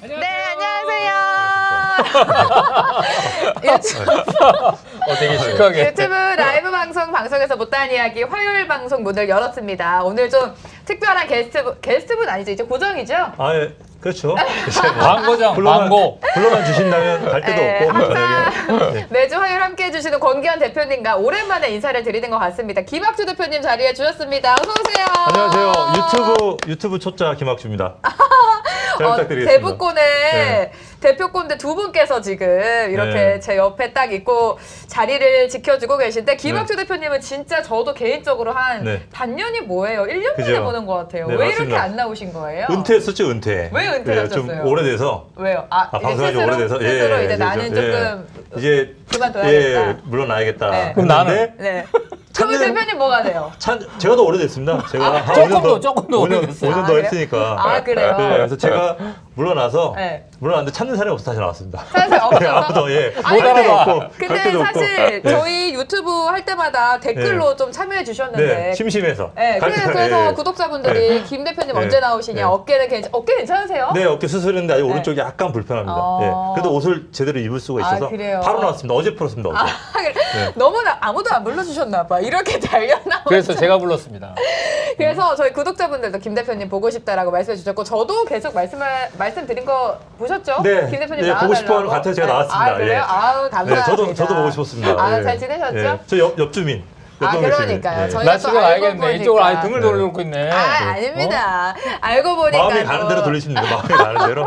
네, 안녕하세요. 되게 시크하게. 유튜브 라이브 방송에서 못다한 이야기 화요일 방송 문을 열었습니다. 오늘 좀 특별한 게스트분 아니죠? 이제 고정이죠? 아, 예. 그렇죠. 광고장, 광고. 불러만 주신다면 갈 데도 네, 없고. 항상 네. 매주 화요일 함께 해주시는 권기현 대표님과 오랜만에 인사를 드리는 것 같습니다. 김학주 대표님 자리해 주셨습니다. 어서 오세요. 안녕하세요. 유튜브 초짜 김학주입니다. 잘 부탁드리겠습니다. 대부권의 네. 대표권대 두 분께서 지금 이렇게 네. 제 옆에 딱 있고 자리를 지켜주고 계신데 김학주 대표님은 진짜 저도 개인적으로 한 네. 반년이 뭐예요? 1년 만에 그죠. 보는 것 같아요. 네, 왜 맞습니다. 이렇게 안 나오신 거예요? 은퇴했었죠, 은퇴. 왜 은퇴를 좀 하셨어요? 오래돼서. 왜요? 이제 방송이 좀 오래돼서. 스스로 이제 이제 나는 조금 이제 그만둬야겠다. 물러나야겠다. 네. 그럼 나는? 네. 그러면 대표님 뭐가 돼요? 제가 더 오래됐습니다. 제가 한 조금 더 오래됐어요. 5년 더 그래요? 했으니까. 아, 그래요? 네, 그래서 제가 물러나서 네. 물러났는데 찾는 사람이 없어서 다시 나왔습니다. 사실 네, 없어서? 아무도 예. 아니, 갈 데도 근데- 없고, 갈 근데 데도 사실 없고. 네. 저희 유튜브 할 때마다 댓글로 좀 참여해 주셨는데 네, 심심해서. 네, 갈 데가- 그래서 예. 구독자분들이 김 대표님 네. 언제 나오시냐, 네. 어깨 괜찮으세요? 네, 어깨 수술했는데 아직 네. 오른쪽이 약간 불편합니다. 어. 예. 그래도 옷을 제대로 입을 수가 있어서 아, 그래요? 바로 나왔습니다. 어제 풀었습니다. 어제. 그래. 네. 너무나 아무도 안 불러주셨나 봐. 이렇게 달려나오죠. 그래서 제가 불렀습니다. 그래서 저희 구독자분들도 김 대표님 보고 싶다라고 말씀해 주셨고 저도 계속 말씀드린 거 보셨죠? 네. 김 대표님 네, 나와달라고. 보고 싶어 하는 것 같아서 제가 나왔습니다. 아, 그래요? 예. 아우, 네, 감사합니다. 저도 보고 싶었습니다. 아, 예. 잘 지내셨죠? 예. 저 옆주민. 옆동네 그러니까요. 주민. 저희가 나 또 지금 알고 알겠네. 이쪽으로 보니까. 등을 돌려놓고 있네. 아닙니다. 알고 보니까. 마음이 가는 대로 돌리십니다. 마음이 가는 대로.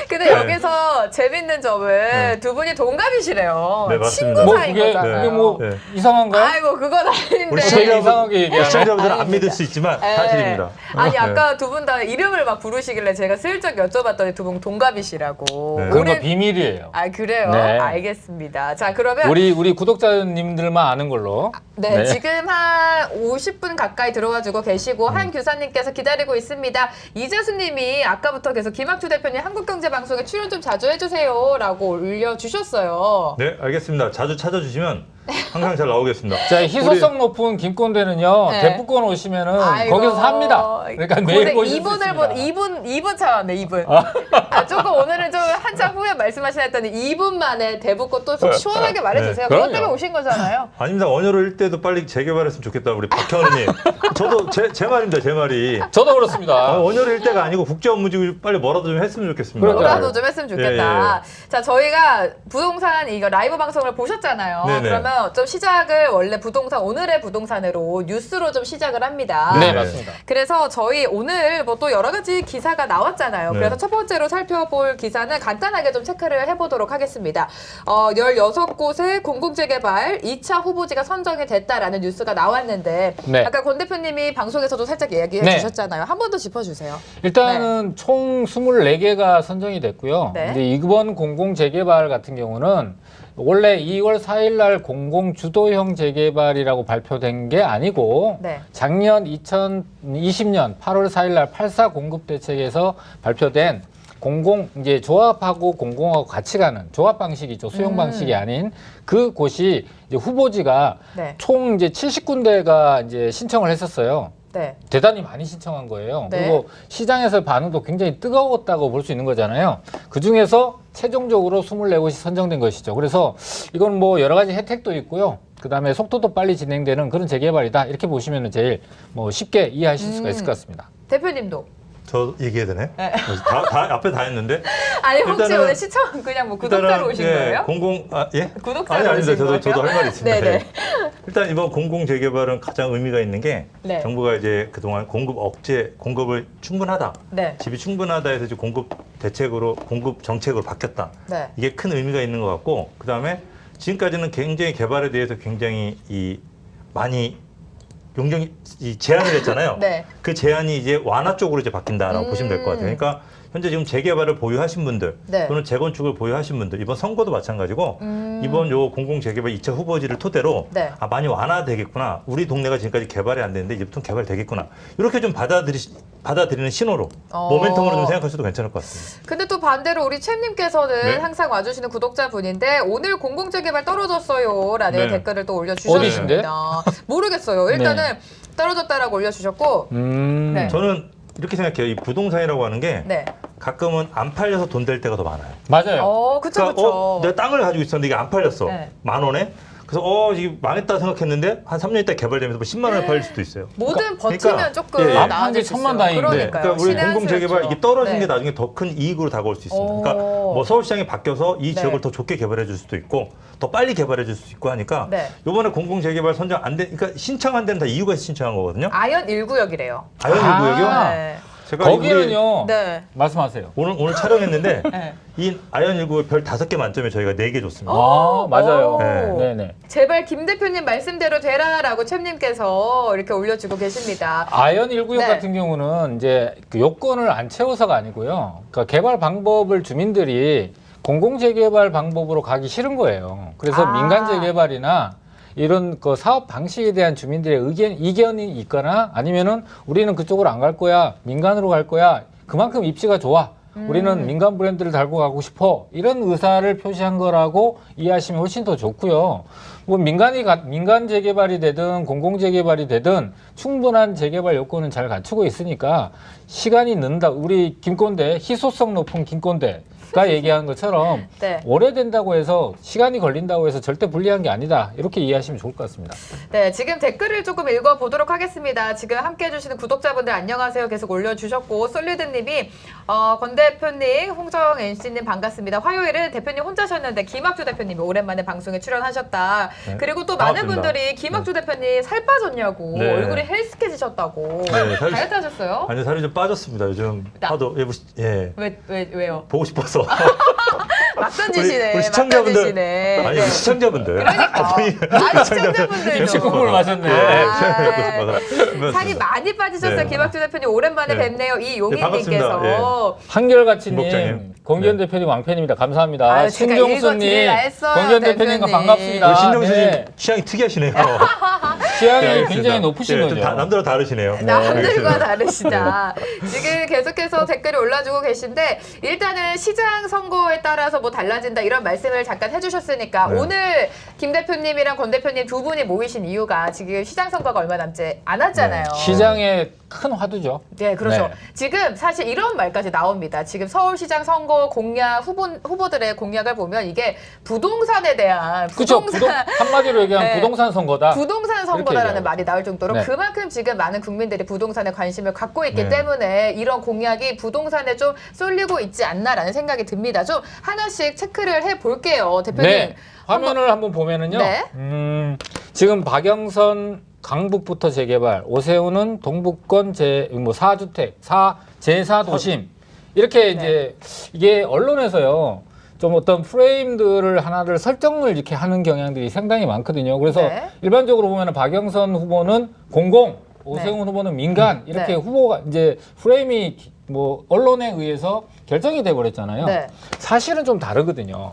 근데 네. 여기서 재밌는 점은 두 분이 동갑이시래요. 네, 맞습니다. 친구 뭐 사이인 그게, 거잖아요. 그게 뭐 네. 이상한가요? 아이고, 그건 아닌데. 우리 되게 이상하게 얘기하네. 시청자분들은 안 아닙니다. 믿을 수 있지만 네. 사실입니다. 아니 네. 아까 두 분 다 이름을 막 부르시길래 제가 슬쩍 여쭤봤더니 두 분 동갑이시라고. 네. 그런 거 비밀이에요. 아, 그래요? 네. 알겠습니다. 자, 그러면 우리 구독자님들만 아는 걸로. 네, 지금 한 50분 가까이 들어와주고 계시고 한 교사님께서 기다리고 있습니다. 이재수님이 아까부터 계속 김학주 대표님 한국경제방송에 출연 좀 자주 해주세요라고 올려주셨어요. 네, 알겠습니다. 자주 찾아주시면 항상 잘 나오겠습니다. 자, 희소성 높은 김꼰대는요, 네. 대포권 오시면은 아이고. 거기서 삽니다. 그러니까 매일 보실 수 있습니다. 2분 차왔네, 2분. 조금 오늘은 좀 한참 후에 말씀하시나 했더니 2분 만에 대북권 또 좀 시원하게 말해주세요. 그것 그럼요. 때문에 오신 거잖아요. 아닙니다. 원효를 때도 빨리 재개발했으면 좋겠다. 우리 박형원님. 저도 제 말입니다. 제 말이. 저도 그렇습니다. 원효를 때가 아니고 국제 업무직을 빨리 뭐라도 좀 했으면 좋겠습니다. 그러니까요. 뭐라도 좀 했으면 좋겠다. 자, 저희가 부동산 이거 라이브 방송을 보셨잖아요. 네네. 그러면 좀 시작을 원래 오늘의 부동산으로 뉴스로 좀 시작을 합니다. 네, 네. 맞습니다. 그래서 저희 오늘 뭐 또 여러 가지 기사가 나왔잖아요. 네. 그래서 첫 번째로 살펴볼 기사는 간단하게 좀 체크를 해보도록 하겠습니다. 16곳의 공공재개발 2차 후보지가 선정이 됐다라는 뉴스가 나왔는데 네. 아까 권 대표님이 방송에서도 살짝 얘기해 네. 주셨잖아요. 한 번 더 짚어주세요. 일단은 총 24개가 선정이 됐고요. 네. 이제 이번 공공재개발 같은 경우는 원래 2월 4일 날 공공주도형 재개발이라고 발표된 게 아니고 네. 작년 2020년 8월 4일 날 8.4 공급대책에서 발표된 이제 조합하고 공공하고 같이 가는 조합 방식이죠. 수용 방식이 아닌 그곳이 이제 후보지가 네. 총 이제 70군데가 이제 신청을 했었어요. 네. 대단히 많이 신청한 거예요. 네. 그리고 시장에서 반응도 굉장히 뜨거웠다고 볼 수 있는 거잖아요. 그 중에서 최종적으로 24곳이 선정된 것이죠. 그래서 이건 뭐 여러 가지 혜택도 있고요. 그 다음에 속도도 빨리 진행되는 그런 재개발이다. 이렇게 보시면 제일 뭐 쉽게 이해하실 수가 있을 것 같습니다. 대표님도. 저 얘기해야 되네? 네. 앞에 다 했는데. 아니 혹시 일단은- 오늘 시청 그냥 뭐 구독자로 오신 거예요? 예? 구독자로 아니, 아닙니다. 오신 거예요? 저도 할 말이 있습니다. 네네. 예. 일단 이번 공공 재개발은 가장 의미가 있는 게 네. 정부가 이제 그동안 공급을 충분하다. 네. 집이 충분하다 해서 이제 공급 정책으로 바뀌었다. 네. 이게 큰 의미가 있는 것 같고 그다음에 지금까지는 굉장히 개발에 대해서 굉장히 많이 용적이 제한을 했잖아요. 네. 그 제한이 이제 완화 쪽으로 이제 바뀐다라고 보시면 될 것 같아요. 그러니까 현재 지금 재개발을 보유하신 분들 네. 또는 재건축을 보유하신 분들 이번 선거도 마찬가지고 이번 요 공공재개발 2차 후보지를 토대로 네. 많이 완화되겠구나. 우리 동네가 지금까지 개발이 안 됐는데 이제부터 개발되겠구나. 이렇게 좀 받아들이는 신호로 모멘텀으로 좀 생각하셔도 괜찮을 것 같습니다. 근데 또 반대로 우리 챔님께서는 네. 항상 와주시는 구독자분인데 오늘 공공재개발 떨어졌어요라는 네. 댓글을 또 올려주셨습니다. 어디신데? 모르겠어요. 일단은 떨어졌다라고 올려주셨고 네. 네. 저는 이렇게 생각해요. 이 부동산이라고 하는 게 네. 가끔은 안 팔려서 돈 될 때가 더 많아요. 맞아요. 그쵸, 그러니까 그쵸. 내가 땅을 가지고 있었는데 이게 안 팔렸어. 네. 10,000원에. 그래서 이게 망했다 생각했는데 한 3년 있다 개발되면서 뭐 10만 원에 팔릴 수도 있어요. 뭐든 버티면 그러니까, 조금 예. 나아질 수 천만 있어요. 다행인데. 그러니까요. 그러니까 우리 신의 한 공공 재개발 수였죠. 이게 떨어진 네. 게 나중에 더 큰 이익으로 다가올 수 있습니다. 그러니까 오. 뭐 서울시장이 바뀌어서 이 네. 지역을 더 좋게 개발해 줄 수도 있고 더 빨리 개발해 줄 수 있고 하니까 네. 이번에 공공 재개발 선정 안 돼. 그러니까 신청한 데는 다 이유가 있어 신청한 거거든요. 아연 1구역이래요. 아연일구역이요? 네. 제가 우리 거기는요. 네. 말씀하세요. 오늘 촬영했는데 네. 이 아연일구 별 5개 만점에 저희가 4개 줬습니다. 맞아요. 오. 네네. 제발 김 대표님 말씀대로 되라라고 챔님께서 이렇게 올려주고 계십니다. 아연 1구역 네. 같은 경우는 이제 그 요건을 안 채워서가 아니고요. 그러니까 개발 방법을 주민들이 공공 재개발 방법으로 가기 싫은 거예요. 그래서 아. 민간 재개발이나 이런 그 사업 방식에 대한 주민들의 이견이 있거나 아니면은 우리는 그쪽으로 안 갈 거야, 민간으로 갈 거야. 그만큼 입지가 좋아. 우리는 민간 브랜드를 달고 가고 싶어. 이런 의사를 표시한 거라고 이해하시면 훨씬 더 좋고요. 뭐 민간 재개발이 되든 공공 재개발이 되든 충분한 재개발 요건은 잘 갖추고 있으니까 시간이 는다. 우리 김꼰대 희소성 높은 김꼰대가 얘기한 것처럼 네. 오래된다고 해서 시간이 걸린다고 해서 절대 불리한 게 아니다. 이렇게 이해하시면 좋을 것 같습니다. 네, 지금 댓글을 조금 읽어보도록 하겠습니다. 지금 함께 해주시는 구독자분들 안녕하세요 계속 올려주셨고 솔리드님이 권 대표님, 홍정 NC님 반갑습니다. 화요일은 대표님 혼자셨는데 김학주 대표님이 오랜만에 방송에 출연하셨다. 네. 그리고 또 많은 반갑습니다. 분들이 김학주 대표님 살 빠졌냐고 네. 얼굴이 헬스케지셨다고 네, 다이어트 하셨어요? 아니 살이 좀 빠졌습니다. 요즘 하도 왜요? 보고 싶어서. 막 던지시네. 우리 시청자분들 막 던지시네. 아니 네. 시청자분들. 그러니까. 아니 시청자분들도. 육식국물 마셨네. 살이 많이 빠지셨어요. 네. 김학주 대표님 오랜만에 네. 뵙네요. 네, 이용희님께서. 반갑습니다. 한결같이님, 김국장님. 권기현 네. 대표님 왕팬입니다. 감사합니다. 아유, 제가 신종수님, 읽어드리라 했어요, 권기현 대표님과 대표님. 반갑습니다. 우리 신동수님 네. 취향이 특이하시네요. 취향이 네, 굉장히 알겠습니다. 높으신 예, 거죠. 좀 남들과 다르시네요. 남들과 다르시다. 지금 계속해서 댓글을 올라주고 계신데 일단은 시장 선거에 따라서 뭐 달라진다 이런 말씀을 잠깐 해주셨으니까 네. 오늘 김 대표님이랑 권 대표님 두 분이 모이신 이유가 지금 시장 선거가 얼마 남지 않았잖아요. 시장의 큰 화두죠. 네, 그렇죠. 네. 지금 사실 이런 말까지 나옵니다. 지금 서울시장 선거 공약 후보들의 공약을 보면 이게 부동산에 대한 그렇죠. 한마디로 얘기하면 네. 부동산 선거다. 부동산 선거다라는 얘기하죠. 말이 나올 정도로 네. 그만큼 지금 많은 국민들이 부동산에 관심을 갖고 있기 네. 때문에 이런 공약이 부동산에 좀 쏠리고 있지 않나라는 생각이 듭니다. 좀 하나씩 체크를 해볼게요, 대표님. 네. 화면을 한번 보면은요. 네. 지금 박영선 강북부터 재개발, 오세훈은 동북권 4주택, 제4 도심. 이렇게 이제 이게 언론에서요. 좀 어떤 프레임들을 하나를 설정을 이렇게 하는 경향들이 상당히 많거든요. 그래서 네. 일반적으로 보면 박영선 후보는 공공, 오세훈 후보는 민간 이렇게 네. 후보가 이제 프레임이 뭐 언론에 의해서 결정이 돼 버렸잖아요. 네. 사실은 좀 다르거든요.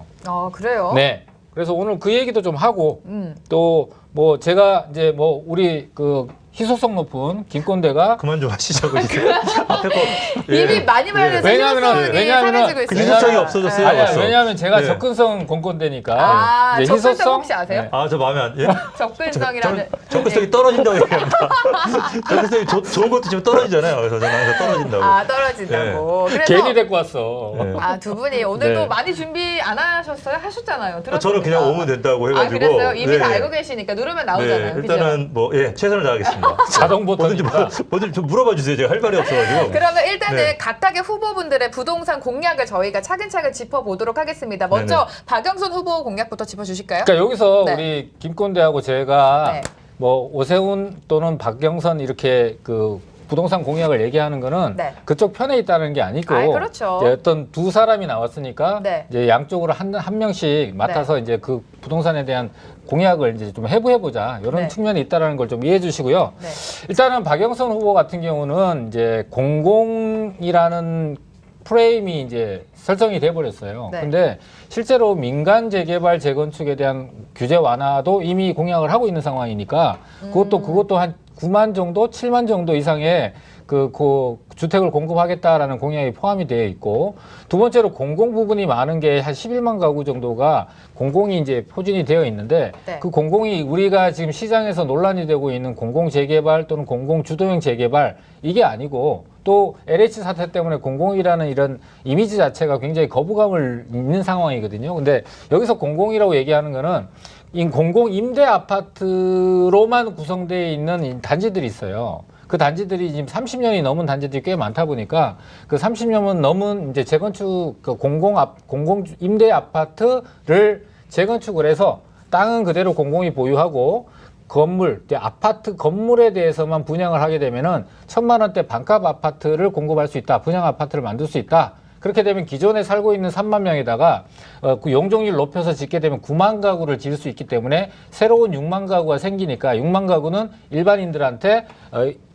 그래요? 네. 그래서 오늘 그 얘기도 좀 하고 음. 또 뭐 제가 이제 뭐 우리 그 희소성 높은 김꼰대가 그만 좀 하시죠. 앞에 거 이미 많이 말해서 왜냐하면은 사라지고 그 있습니다. 희소성이 없어졌어요. 아니, 벌써. 왜냐하면 제가 네. 접근성 공꼰대니까 이제 접근성 혹시 아세요? 아, 저 마음에 안. 예? 접근성이라는 접근성이 떨어진다고 얘기합니다. 접근성이 좋은 것도 지금 떨어지잖아요. 그래서 저는 항상 떨어진다고. 떨어진다고. 그래서 괜히 데리고 왔어. 네. 두 분이 오늘도 네. 많이 준비 안 하셨어요? 하셨잖아요. 들었습니다. 저는 그냥 오면 된다고 해가지고. 그랬어요? 이미 다 네. 알고 계시니까 누르면 나오잖아요. 네, 그죠? 일단은 뭐 최선을 다하겠습니다. 자동 뭐든지 보통입니다. 뭐든지 좀 물어봐 주세요. 제가 할 말이 없어가지고. 그러면 일단은 네. 각각의 후보분들의 부동산 공약을 저희가 차근차근 짚어보도록 하겠습니다. 먼저 박영선 후보 공약부터 짚어주실까요? 그러니까 여기서 네. 우리 김꼰대하고 제가 네. 뭐 오세훈 또는 박영선 이렇게 그 부동산 공약을 얘기하는 거는 네. 그쪽 편에 있다는 게 아니고 그렇죠. 이제 어떤 두 사람이 나왔으니까 네. 이제 양쪽으로 한 명씩 맡아서 이제 그 부동산에 대한 공약을 이제 좀 해보자 이런 네. 측면이 있다라는 걸 좀 이해해 주시고요. 네. 일단은 박영선 후보 같은 경우는 이제 공공이라는 프레임이 이제 설정이 돼 버렸어요. 네. 근데 실제로 민간 재개발 재건축에 대한 규제 완화도 이미 공약을 하고 있는 상황이니까 그것도 한 9만 정도, 7만 정도 이상의 그 주택을 공급하겠다라는 공약이 포함이 되어 있고, 두 번째로 공공 부분이 많은 게 한 11만 가구 정도가 공공이 이제 포진이 되어 있는데, 네. 그 공공이 우리가 지금 시장에서 논란이 되고 있는 공공 재개발 또는 공공 주도형 재개발, 이게 아니고 또 LH 사태 때문에 공공이라는 이런 이미지 자체가 굉장히 거부감을 있는 상황이거든요. 근데 여기서 공공이라고 얘기하는 거는 이 공공 임대 아파트로만 구성되어 있는 단지들이 있어요. 그 단지들이 지금 30년이 넘은 단지들이 꽤 많다 보니까 그 30년은 넘은 이제 재건축 그 공공 임대 아파트를 재건축을 해서 땅은 그대로 공공이 보유하고 건물, 아파트 건물에 대해서만 분양을 하게 되면은 1,000만 원대 반값 아파트를 공급할 수 있다. 분양 아파트를 만들 수 있다. 그렇게 되면 기존에 살고 있는 3만 명에다가 그 용적률 높여서 짓게 되면 9만 가구를 지을 수 있기 때문에 새로운 6만 가구가 생기니까 6만 가구는 일반인들한테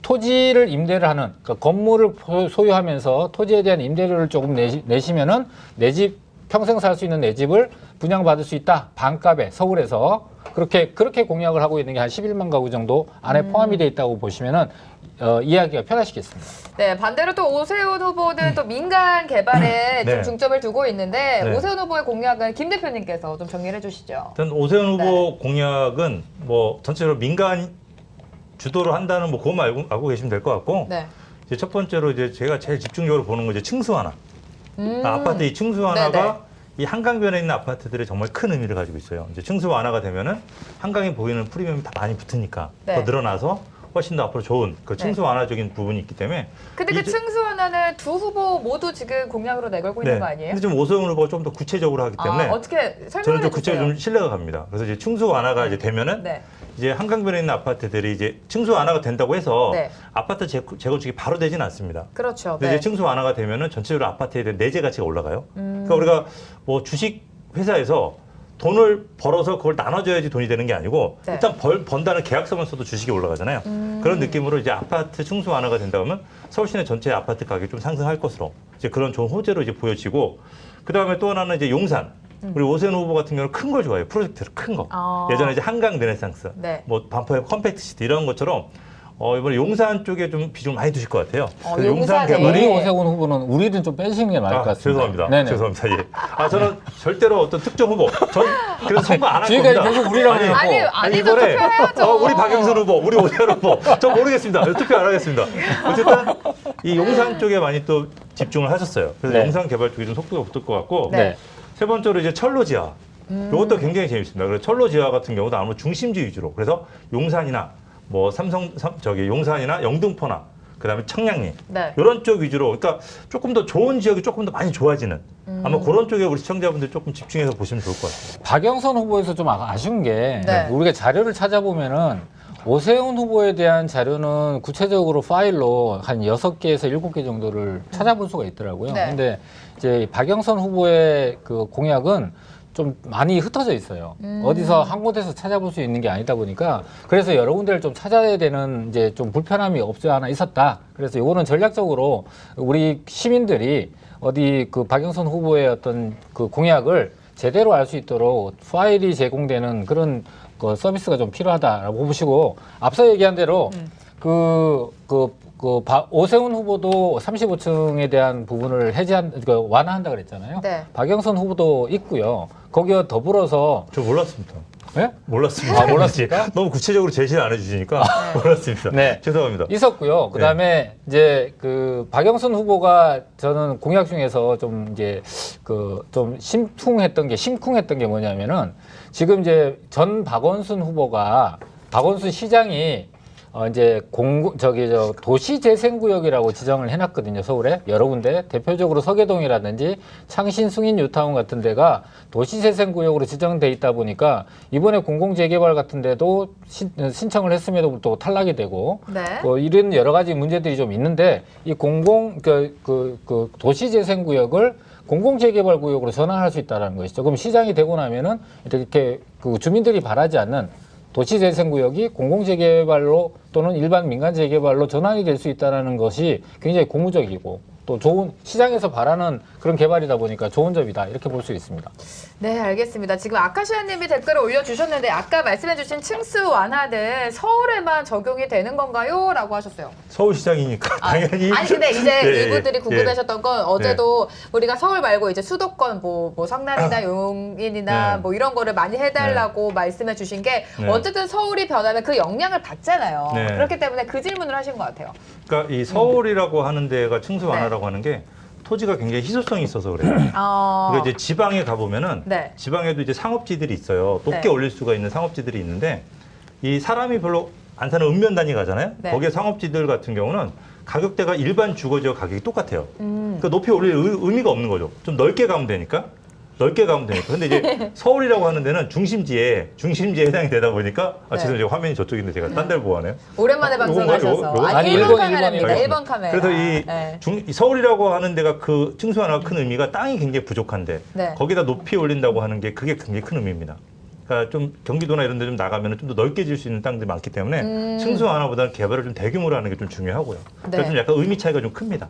토지를 임대를 하는, 그러니까 건물을 소유하면서 토지에 대한 임대료를 조금 내시면은 내 집 평생 살 수 있는 내 집을 분양받을 수 있다. 반값에 서울에서 그렇게 공약을 하고 있는 게 한 11만 가구 정도 안에 포함이 돼 있다고 보시면은 이야기가 편하시겠습니다. 네, 반대로 또 오세훈 후보는 또 민간 개발에 좀 네. 중점을 두고 있는데 네. 오세훈 후보의 공약은 김 대표님께서 좀 정리를 해주시죠. 일단 오세훈 후보 네. 공약은 뭐 전체적으로 민간 주도로 한다는 뭐 그것만 알고 계시면 될 것 같고, 네. 이제 첫 번째로 이제 제가 제일 집중적으로 보는 거 이제 층수 완화. 아파트 이 층수 네네. 완화가 이 한강변에 있는 아파트들이 정말 큰 의미를 가지고 있어요. 이제 층수 완화가 되면은 한강에 보이는 프리미엄이 다 많이 붙으니까 네. 더 늘어나서 훨씬 더 앞으로 좋은 그 층수 완화적인 부분이 있기 때문에. 근데 그 층수 하나는 두 후보 모두 지금 공약으로 내걸고 있는 거 아니에요? 근데 좀 오세훈 후보가 좀 더 구체적으로 하기 때문에 어떻게 설명을 저는 좀 해주세요. 구체적으로 좀 신뢰가 갑니다. 그래서 이제 층수 완화가 이제 되면은 네. 이제 한강변에 있는 아파트들이 이제 층수 완화가 된다고 해서 네. 아파트 재건축이 바로 되지는 않습니다. 그렇죠. 근데 네. 이제 층수 완화가 되면은 전체적으로 아파트에 대한 내재 가치가 올라가요. 그러니까 우리가 뭐 주식 회사에서 돈을 벌어서 그걸 나눠줘야지 돈이 되는 게 아니고 네. 일단 번다는 계약서만 써도 주식이 올라가잖아요. 그런 느낌으로 이제 아파트 층수 완화가 된다 그러면 서울 시내 전체 아파트 가격이 좀 상승할 것으로 이제 그런 좋은 호재로 이제 보여지고, 그 다음에 또 하나는 이제 용산. 우리 오세훈 후보 같은 경우는 큰 걸 좋아해요. 프로젝트를 큰 거. 예전에 이제 한강 르네상스, 네. 뭐 반포의 컴팩트 시티 이런 것처럼 이번에 용산 쪽에 좀 비중 많이 두실 것 같아요. 그래서 용산에. 개발이 우리 오세훈 후보는 우리는 좀 빼시는 게 나을 것 같습니다. 죄송합니다. 네네. 죄송합니다. 예. 저는 절대로 어떤 특정 후보, 전 그래서 선거 안 할 겁니다. 지금까지 계속 우리라고 했고. 아니죠. 이번에 투표해야죠. 우리 박영선 후보, 우리 오세훈 후보, 저 모르겠습니다. 투표 안 하겠습니다. 어쨌든 이 용산 쪽에 많이 또 집중을 하셨어요. 그래서 네. 용산 개발 쪽에 좀 속도가 붙을 것 같고, 네. 세 번째로 이제 철로지하. 이것도 굉장히 재밌습니다. 그래서 철로지하 같은 경우도 아무래도 중심지 위주로. 그래서 용산이나 뭐 용산이나 영등포나 그다음에 청량리 네. 이런 쪽 위주로, 그러니까 조금 더 좋은 지역이 조금 더 많이 좋아지는 아마 그런 쪽에 우리 시청자분들 조금 집중해서 보시면 좋을 것 같아요. 박영선 후보에서 좀 아쉬운 게 네. 우리가 자료를 찾아보면은 오세훈 후보에 대한 자료는 구체적으로 파일로 한 6개에서 7개 정도를 찾아볼 수가 있더라고요. 네. 근데 이제 박영선 후보의 그 공약은 좀 많이 흩어져 있어요. 어디서 한 곳에서 찾아볼 수 있는 게 아니다 보니까, 그래서 여러 군데를 좀 찾아야 되는 이제 좀 불편함이 없지 않아 있었다. 그래서 이거는 전략적으로 우리 시민들이 어디 그 박영선 후보의 어떤 그 공약을 제대로 알 수 있도록 파일이 제공되는 그런 그 서비스가 좀 필요하다라고 보시고, 앞서 얘기한 대로 오세훈 후보도 35층에 대한 부분을 완화한다 그랬잖아요. 네. 박영선 후보도 있고요. 거기와 더불어서 저 몰랐습니다. 예? 몰랐습니다. 아, 몰랐습니까? 너무 구체적으로 제시를 안 해주시니까 몰랐습니다. 네. 죄송합니다. 있었고요. 그다음에 이제 그 박영선 후보가 저는 공약 중에서 좀 이제 좀 심쿵했던 게 뭐냐면은, 지금 이제 전 박원순 시장이 이제 도시재생구역이라고 지정을 해놨거든요. 서울에 여러 군데, 대표적으로 서계동이라든지 창신 승인 뉴타운 같은 데가 도시재생구역으로 지정돼 있다 보니까 이번에 공공재개발 같은 데도 신청을 했음에도 또 탈락이 되고, 네. 이런 여러 가지 문제들이 좀 있는데, 이 도시재생구역을 공공재개발구역으로 전환할 수 있다는 것이죠. 그럼 시장이 되고 나면은 이렇게 그 주민들이 바라지 않는 도시재생구역이 공공재개발로 또는 일반 민간재개발로 전환이 될 수 있다는 것이 굉장히 고무적이고, 또 좋은 시장에서 바라는 그런 개발이다 보니까 좋은 점이다 이렇게 볼 수 있습니다. 네, 알겠습니다. 지금 아카시아님이 댓글을 올려주셨는데 아까 말씀해주신 층수 완화는 서울에만 적용이 되는 건가요? 라고 하셨어요. 서울시장이니까 당연히. 아니 근데 이제 예, 이분들이 예, 궁금해하셨던 건 어제도 우리가 서울 말고 이제 수도권 뭐 성남이나 용인이나 네. 뭐 이런 거를 많이 해달라고 말씀해 주신 게 네. 어쨌든 서울이 변하면 그 영향을 받잖아요. 네. 그렇기 때문에 그 질문을 하신 것 같아요. 그러니까 이 서울이라고 하는 데가 층수 완화라고 하는 게 토지가 굉장히 희소성이 있어서 그래요. 그러니까 이제 지방에 가보면은 네. 지방에도 이제 상업지들이 있어요. 높게 네. 올릴 수가 있는 상업지들이 있는데 이 사람이 별로 안 사는 읍면 단위 가잖아요. 네. 거기에 상업지들 같은 경우는 가격대가 일반 주거지와 가격이 똑같아요. 그러니까 높이 올릴 의미가 없는 거죠. 좀 넓게 가면 되니까. 넓게 가면 되니까. 근데 이제 서울이라고 하는 데는 중심지에 해당이 되다 보니까 네. 죄송해요. 화면이 저쪽인데 제가 딴 데를 보고 하네요. 오랜만에 방송하셔서 요거? 아니 아니, 1번 일본, 카메라입니다. 일본. 1번 카메라. 그래서 네. 이 서울이라고 하는 데가 그 층수 하나가 큰 의미가 땅이 굉장히 부족한데 네. 거기다 높이 올린다고 하는 게 그게 굉장히 큰 의미입니다. 그러니까 좀 경기도나 이런 데 좀 나가면 좀 더 넓게 질 수 있는 땅들이 많기 때문에 층수 하나보다는 개발을 좀 대규모로 하는 게 좀 중요하고요. 그래서 네. 좀 약간 의미 차이가 좀 큽니다.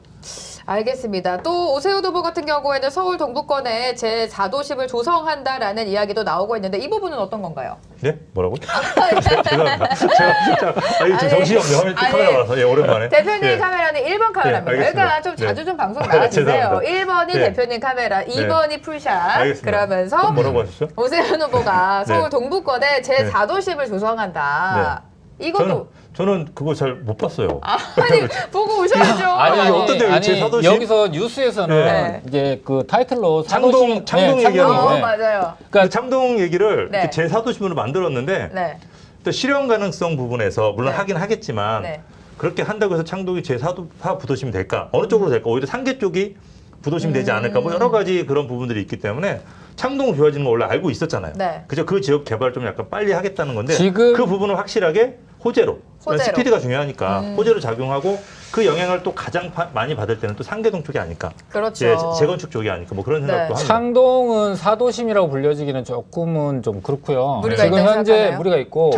알겠습니다. 또 오세훈 후보 같은 경우에는 서울 동부권에 제4도심을 조성한다라는 이야기도 나오고 있는데 이 부분은 어떤 건가요? 네? 뭐라고? 죄송합니다. 제가 지금 정신이 없네요. 화면 아니, 카메라 와서 오랜만에. 대표님 예. 카메라는 1번 카메라입니다. 예, 알겠습니다. 그러니까 좀 네. 자주 좀 방송 나와주세요. 죄송합니다. 1번이 네. 대표님 카메라, 2번이 풀샷. 알겠습니다. 그러면서 뭐라고 하셨죠? 오세훈 후보가 네. 서울 동부권에 제4도심을 조성한다. 이것도 저는 그거 잘 못 봤어요. 아니 보고 오셔야죠. 아니, 어떤 데요? 제4도시? 여기서 뉴스에서는 네. 이제 그 타이틀로 창동 얘기하는 거. 네. 맞아요. 그러니까 창동 얘기를 네. 제4도심으로 만들었는데 네. 또 실현 가능성 부분에서 물론 네. 하긴 하겠지만 네. 그렇게 한다고 해서 창동이 제4화 부도심이 될까? 어느 쪽으로 될까? 오히려 상계 쪽이 부도심이 되지 않을까? 뭐 여러 가지 그런 부분들이 있기 때문에 창동 좋아지는 거 원래 알고 있었잖아요. 네. 그죠? 그 지역 개발 좀 약간 빨리 하겠다는 건데 지금- 그 부분을 확실하게 호재로. 호재로. 스피드가 중요하니까 호재로 작용하고 그 영향을 또 가장 많이 받을 때는 또 상계동 쪽이 아닐까? 그렇죠. 예, 재건축 쪽이 아닐까? 뭐 그런 생각도 네. 합니다. 창동은 4도심이라고 불려지기는 조금은 좀 그렇고요. 무리가 지금 있다고 현재 생각하나요? 무리가 있고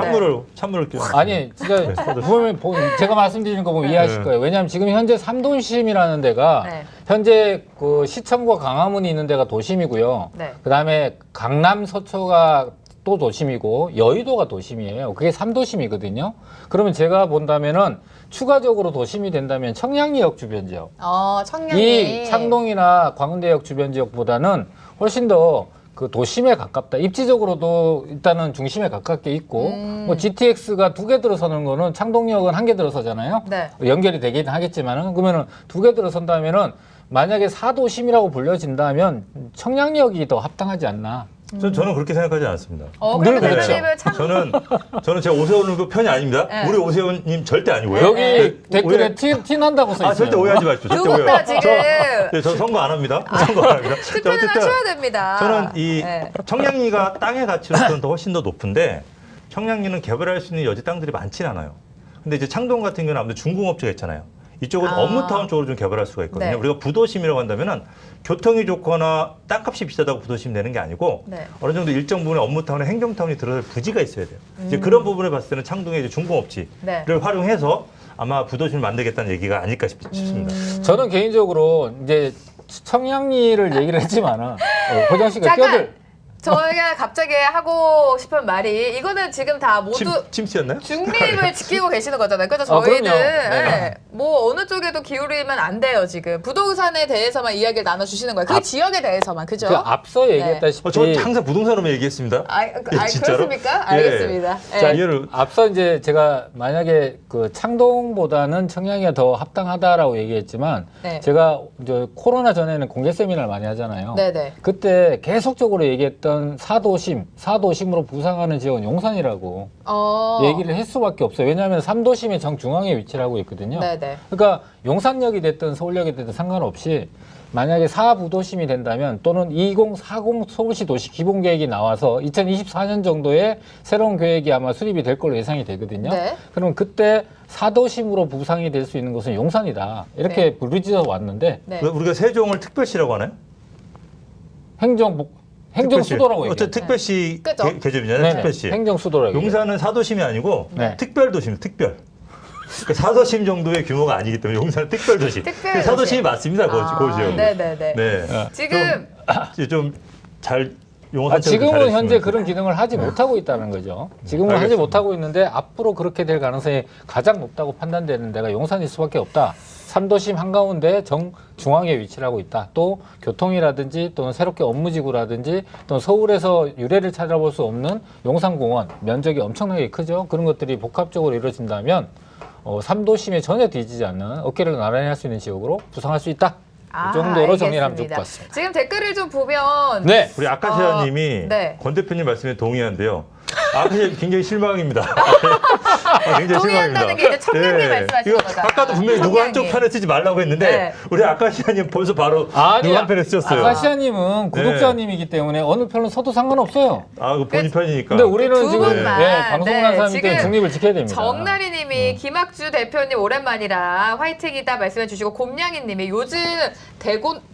찬물을 끼워. 아니 진짜 보면 제가 말씀드리는 거 보면 이해하실 네. 거예요. 왜냐하면 지금 현재 3도심이라는 데가 네. 현재 그 시청과 광화문이 있는 데가 도심이고요. 네. 그다음에 강남 서초가 또 도심이고 여의도가 도심이에요. 그게 3도심이거든요. 그러면 제가 본다면은 추가적으로 도심이 된다면 청량리역 주변 지역, 청량리. 이 창동이나 광운대역 주변 지역보다는 훨씬 더 그 도심에 가깝다. 입지적으로도 일단은 중심에 가깝게 있고, 뭐 GTX가 2개 들어서는 거는 창동역은 1개 들어서잖아요. 네. 연결이 되긴 하겠지만은 그러면은 2개 들어선다면은 만약에 4도심이라고 불려진다면 청량역이 더 합당하지 않나. 저는 그렇게 생각하지 않습니다. 그러면 늘 그렇죠. 대표님은 참 저는 제가 오세훈 후보 편이 아닙니다. 네. 우리 오세훈님 절대 아니고요. 여기 네, 댓글에 티 난다고 써 있어요. 절대 오해하지 마십시오. 절대 두 분 다 오해. 지금 저 선거 안 합니다. 선거 안 합니다. 자, 투표는 하셔야 됩니다. 저는 이 네. 청량리가 땅의 가치로서는 더 훨씬 더 높은데 청량리는 개발할 수 있는 여지 땅들이 많진 않아요. 근데 이제 창동 같은 경우는 아무래도 중공업체가 있잖아요. 이쪽은 업무타운 쪽으로 좀 개발할 수가 있거든요. 네. 우리가 부도심이라고 한다면은 교통이 좋거나 땅값이 비싸다고 부도심 되는 게 아니고 네. 어느 정도 일정 부분에 업무타운에 행정타운이 들어설 부지가 있어야 돼요. 이제 그런 부분을 봤을 때는 창동의 이제 중공업지를 네. 활용해서 아마 부도심을 만들겠다는 얘기가 아닐까 싶습니다. 저는 개인적으로 이제 청량리를 얘기를 했지만은 호정 씨가 잠깐! 껴들. 저희가 갑자기 하고 싶은 말이 이거는 지금 다 모두 침씨였나요? 중립을 지키고 계시는 거잖아요. 그래서 아, 저희는 그럼요. 네. 뭐 어느 쪽에도 기울이면 안 돼요. 지금 부동산에 대해서만 이야기를 나눠주시는 거예요. 그 지역에 대해서만 그죠? 그 앞서 얘기했다시피 저 항상 부동산으로 얘기했습니다. 진짜로? 그렇습니까? 예. 알겠습니다. 예. 자, 이해를 앞서 이제 제가 만약에 그 창동보다는 청량리가 더 합당하다라고 얘기했지만 네. 제가 이제 코로나 전에는 공개 세미나를 많이 하잖아요. 네네. 그때 계속적으로 얘기했던 4도심으로 부상하는 지역은 용산이라고 얘기를 할 수밖에 없어요. 왜냐하면 3도심의 정중앙에 위치를 하고 있거든요. 네네. 그러니까 용산역이 됐든 서울역이 됐든 상관없이 만약에 4부도심이 된다면 또는 2040 서울시 도시 기본계획이 나와서 2024년 정도에 새로운 계획이 아마 수립이 될 걸로 예상이 되거든요. 네. 그럼 그때 4도심으로 부상이 될 수 있는 곳은 용산이다. 이렇게 부르짖어 왔는데 네. 우리가 세종을 특별시라고 하나요? 행정수도라고 얘기해요. 어쨌든 특별시 그죠? 계급이잖아요. 네네. 특별시. 행정수도라고 얘기해요. 용산은 4도심이 아니고 네. 특별도심, 특별. 그 사도심 정도의 규모가 아니기 때문에 용산 특별도시. 특별도시. 사도심이 맞습니다. 그 지역은. 네네네. 네. 지금 좀 잘 용산 지금은 현재 그런 기능을 하지 못하고 있다는 거죠. 지금은 하지 알겠습니다. 못하고 있는데 앞으로 그렇게 될 가능성이 가장 높다고 판단되는 데가 용산일 수밖에 없다. 3도심 한가운데 중앙에 위치를 하고 있다. 또 교통이라든지 또는 새롭게 업무지구라든지 또는 서울에서 유래를 찾아볼 수 없는 용산공원 면적이 엄청나게 크죠. 그런 것들이 복합적으로 이루어진다면 3도심에 전혀 뒤지지 않는 어깨를 나란히 할 수 있는 지역으로 부상할 수 있다. 이 정도로 정리를 하면 좋을 것 같습니다. 지금 댓글을 좀 보면 네. 우리 아카시아님이 네. 권 대표님 말씀에 동의한데요. 아카시아 굉장히 실망입니다. 굉장히 동의한다는 게 이제 청량리 말씀하시는 이거 거잖아요. 아까도 분명히 누구 한쪽 청량리. 편에 쓰지 말라고 했는데 네. 우리 아카시아님 벌써 바로 누구 한 편에 쓰셨어요. 아카시아님은 구독자님이기 때문에 어느 편을 서도 상관없어요. 아, 그 본인 편이니까. 근데 우리는 두 지금 분만. 방송을 한 사람이기 때문에 지금 중립을 지켜야 됩니다. 정나리님이 김학주 대표님 오랜만이라 화이팅이다 말씀해 주시고 곰냥이님이 요즘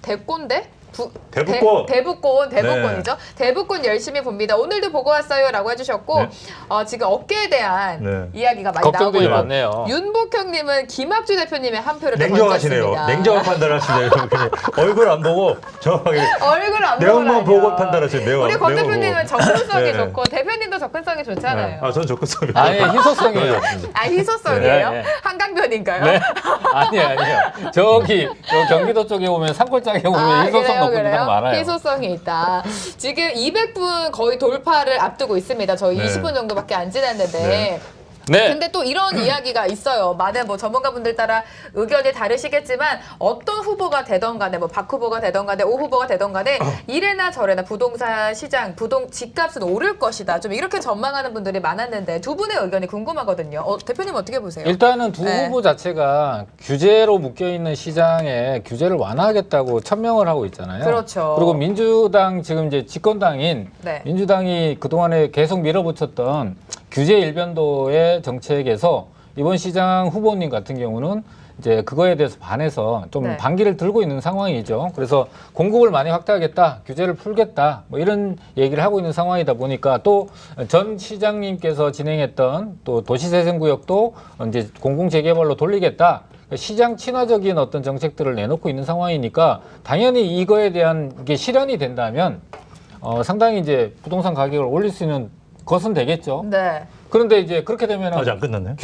대꼰대? 대북권. 대북권이죠. 대북권 열심히 봅니다. 오늘도 보고 왔어요라고 해주셨고 네. 지금 어깨에 대한 네. 이야기가 많이 나오고 걱정들이 있고 많네요. 윤복형님은 김학주 대표님의 한 표를 더 냉정하시네요. 던졌습니다. 냉정한 판단을 하시네요. 그냥 얼굴 안 보고 정확하게 얼굴 안 내용만 보고 보고 판단하세요. 내용. 우리 권 내용 대표님은 보고. 접근성이 네. 좋고 대표님도 접근성이 좋잖아요. 아, 전 접근성이. 아니, 희소성이에요. 희소성이에요? 네, 네. 한강변인가요? 네. 아니에요. 저기 경기도 쪽에 오면 산골짜기에 보면 희소성 높은 데가 많아요. 희소성이 있다. 지금 200분 거의 돌파를 앞두고 있습니다. 저희 네. 20분 정도밖에 안 지났는데. 네. 네. 근데 또 이런 이야기가 있어요. 많은 뭐 전문가분들 따라 의견이 다르시겠지만 어떤 후보가 되던 간에 뭐 박 후보가 되던 간에 오 후보가 되던 간에 이래나 저래나 부동산 시장, 집값은 오를 것이다. 좀 이렇게 전망하는 분들이 많았는데 두 분의 의견이 궁금하거든요. 대표님 어떻게 보세요? 일단은 두 네. 후보 자체가 규제로 묶여있는 시장에 규제를 완화하겠다고 천명을 하고 있잖아요. 그렇죠. 그리고 민주당 지금 이제 집권당인 네. 민주당이 그동안에 계속 밀어붙였던 규제 일변도의 정책에서 이번 시장 후보님 같은 경우는 이제 그거에 대해서 반해서 좀 네. 반기를 들고 있는 상황이죠. 그래서 공급을 많이 확대하겠다, 규제를 풀겠다, 뭐 이런 얘기를 하고 있는 상황이다 보니까 또 전 시장님께서 진행했던 또 도시재생구역도 이제 공공재개발로 돌리겠다. 시장 친화적인 어떤 정책들을 내놓고 있는 상황이니까 당연히 이거에 대한 게 실현이 된다면 상당히 이제 부동산 가격을 올릴 수 있는 것은 되겠죠. 네. 그런데 이제 그렇게 되면 아직 안 끝났나요?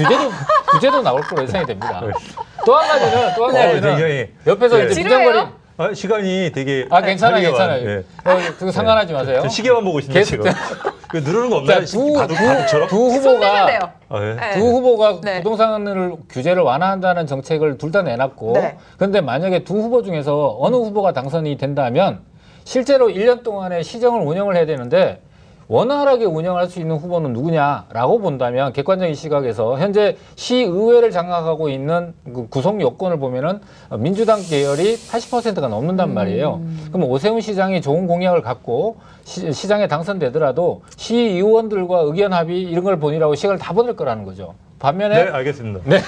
규제도 나올 거로 예상이 됩니다. 네. 또 한 가지는 굉장히 옆에서 네. 이제 지루해요? 부정거리 시간이 되게 괜찮아요. 네. 그거 상관하지 마세요. 저 시계만 보고 있는데 계속 지금 그 누르는 거 없나요? 바둑처럼? 두 손 후보가 내면 돼요. 네. 네. 두 후보가 네. 부동산을 규제를 완화한다는 정책을 둘 다 내놨고 네. 그런데 만약에 두 후보 중에서 어느 후보가 당선이 된다면 실제로 1년 동안에 시정을 운영을 해야 되는데 원활하게 운영할 수 있는 후보는 누구냐라고 본다면 객관적인 시각에서 현재 시의회를 장악하고 있는 그 구성 요건을 보면은 민주당 계열이 80%가 넘는단 말이에요. 그럼 오세훈 시장이 좋은 공약을 갖고 시장에 당선되더라도 시의원들과 의견 합의 이런 걸 보느라고 시간을 다 보낼 거라는 거죠. 반면에 네, 알겠습니다. 네.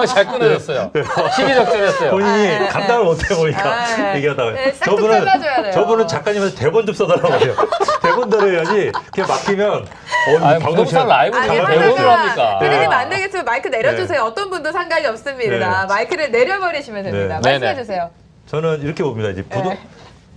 잘 끊어졌어요. 시기적절했어요. 본인이 감당을 못해 보니까 얘기하다가 네, 싹둑 잘라줘야 돼요. 저분은 작가님한테 대본 좀 써달라고 해요. 대본대로 해야지 그냥 막히면 아니, 부동산 라이브를 왜 대본으로 합니까? 피디님 안 되겠으면 마이크 내려주세요. 어떤 분도 상관이 없습니다. 네. 마이크를 내려버리시면 됩니다. 네. 말씀해 네네. 주세요. 저는 이렇게 봅니다. 이제 네.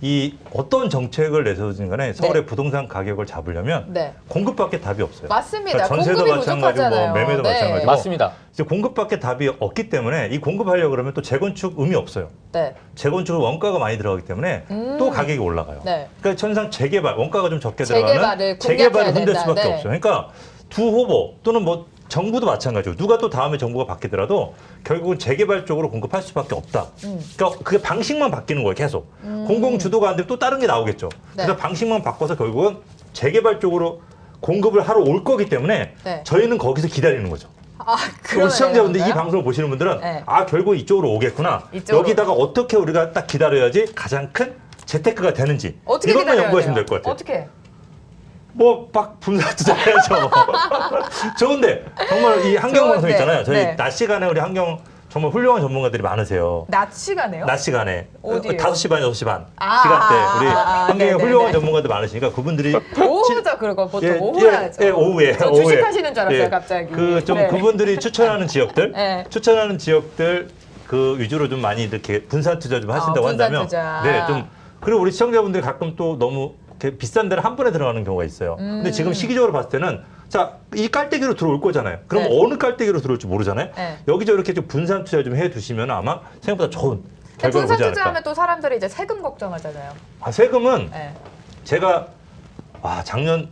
이 어떤 정책을 내세우든 간에 서울의 부동산 가격을 잡으려면 네. 공급밖에 답이 없어요. 맞습니다. 전세도 공급이 마찬가지고 부족하잖아요. 매매도 네. 마찬가지고 맞습니다. 이제 공급밖에 답이 없기 때문에 이 공급하려고 그러면 또 재건축 의미 없어요. 네. 재건축은 원가가 많이 들어가기 때문에 또 가격이 올라가요. 네. 그러니까 천상 재개발 원가가 좀 적게 재개발을 들어가면 공략해야 재개발을 흔들 된다. 수밖에 네. 없어요. 그러니까 두 후보 또는 뭐 정부도 마찬가지고 누가 또 다음에 정부가 바뀌더라도 결국은 재개발 쪽으로 공급할 수밖에 없다. 그러니까 그게 방식만 바뀌는 거예요. 계속 공공 주도가 안 되면 또 다른 게 나오겠죠. 그래서 네. 방식만 바꿔서 결국은 재개발 쪽으로 공급을 하러 올 거기 때문에 네. 저희는 거기서 기다리는 거죠. 아, 우리 시청자분들 이 그러네요. 방송을 보시는 분들은 네. 아 결국 이쪽으로 오겠구나. 이쪽으로. 여기다가 어떻게 우리가 딱 기다려야지 가장 큰 재테크가 되는지 어떻게 이것만 기다려야 연구하시면 돼요? 될 것 같아요. 어떻게? 뭐 막 분사 투자해야죠. 좋은데 정말 이 환경 방송 좋은데. 있잖아요. 저희 네. 낮 시간에 우리 환경 정말 훌륭한 전문가들이 많으세요. 낮 시간에요? 낮 시간에 어디예요? 5시 반, 6시 반 아, 시간대 우리 환경에 네네네. 훌륭한 전문가들 많으니까 그분들이 오후죠, 그리고 보통 오후에 하죠. 오후에 저 오후에. 주식하시는 줄 알았어요, 예. 갑자기. 그 좀 네. 그분들이 추천하는 지역들, 네. 추천하는 지역들 그 위주로 좀 많이 이렇게 분산 투자 좀 하신다고 분산 한다면, 투자. 네, 좀 그리고 우리 시청자분들이 가끔 또 너무 이렇게 비싼 데를 한 번에 들어가는 경우가 있어요. 근데 지금 시기적으로 봤을 때는 자, 이 깔때기로 들어올 거잖아요. 그럼 네. 어느 깔때기로 들어올지 모르잖아요. 네. 여기저기 이렇게 좀 분산 투자 좀 해두시면 아마 생각보다 좋은 결과를 분산 보지 않을까. 투자하면 또 사람들이 이제 세금 걱정하잖아요. 아, 세금은 네. 제가 작년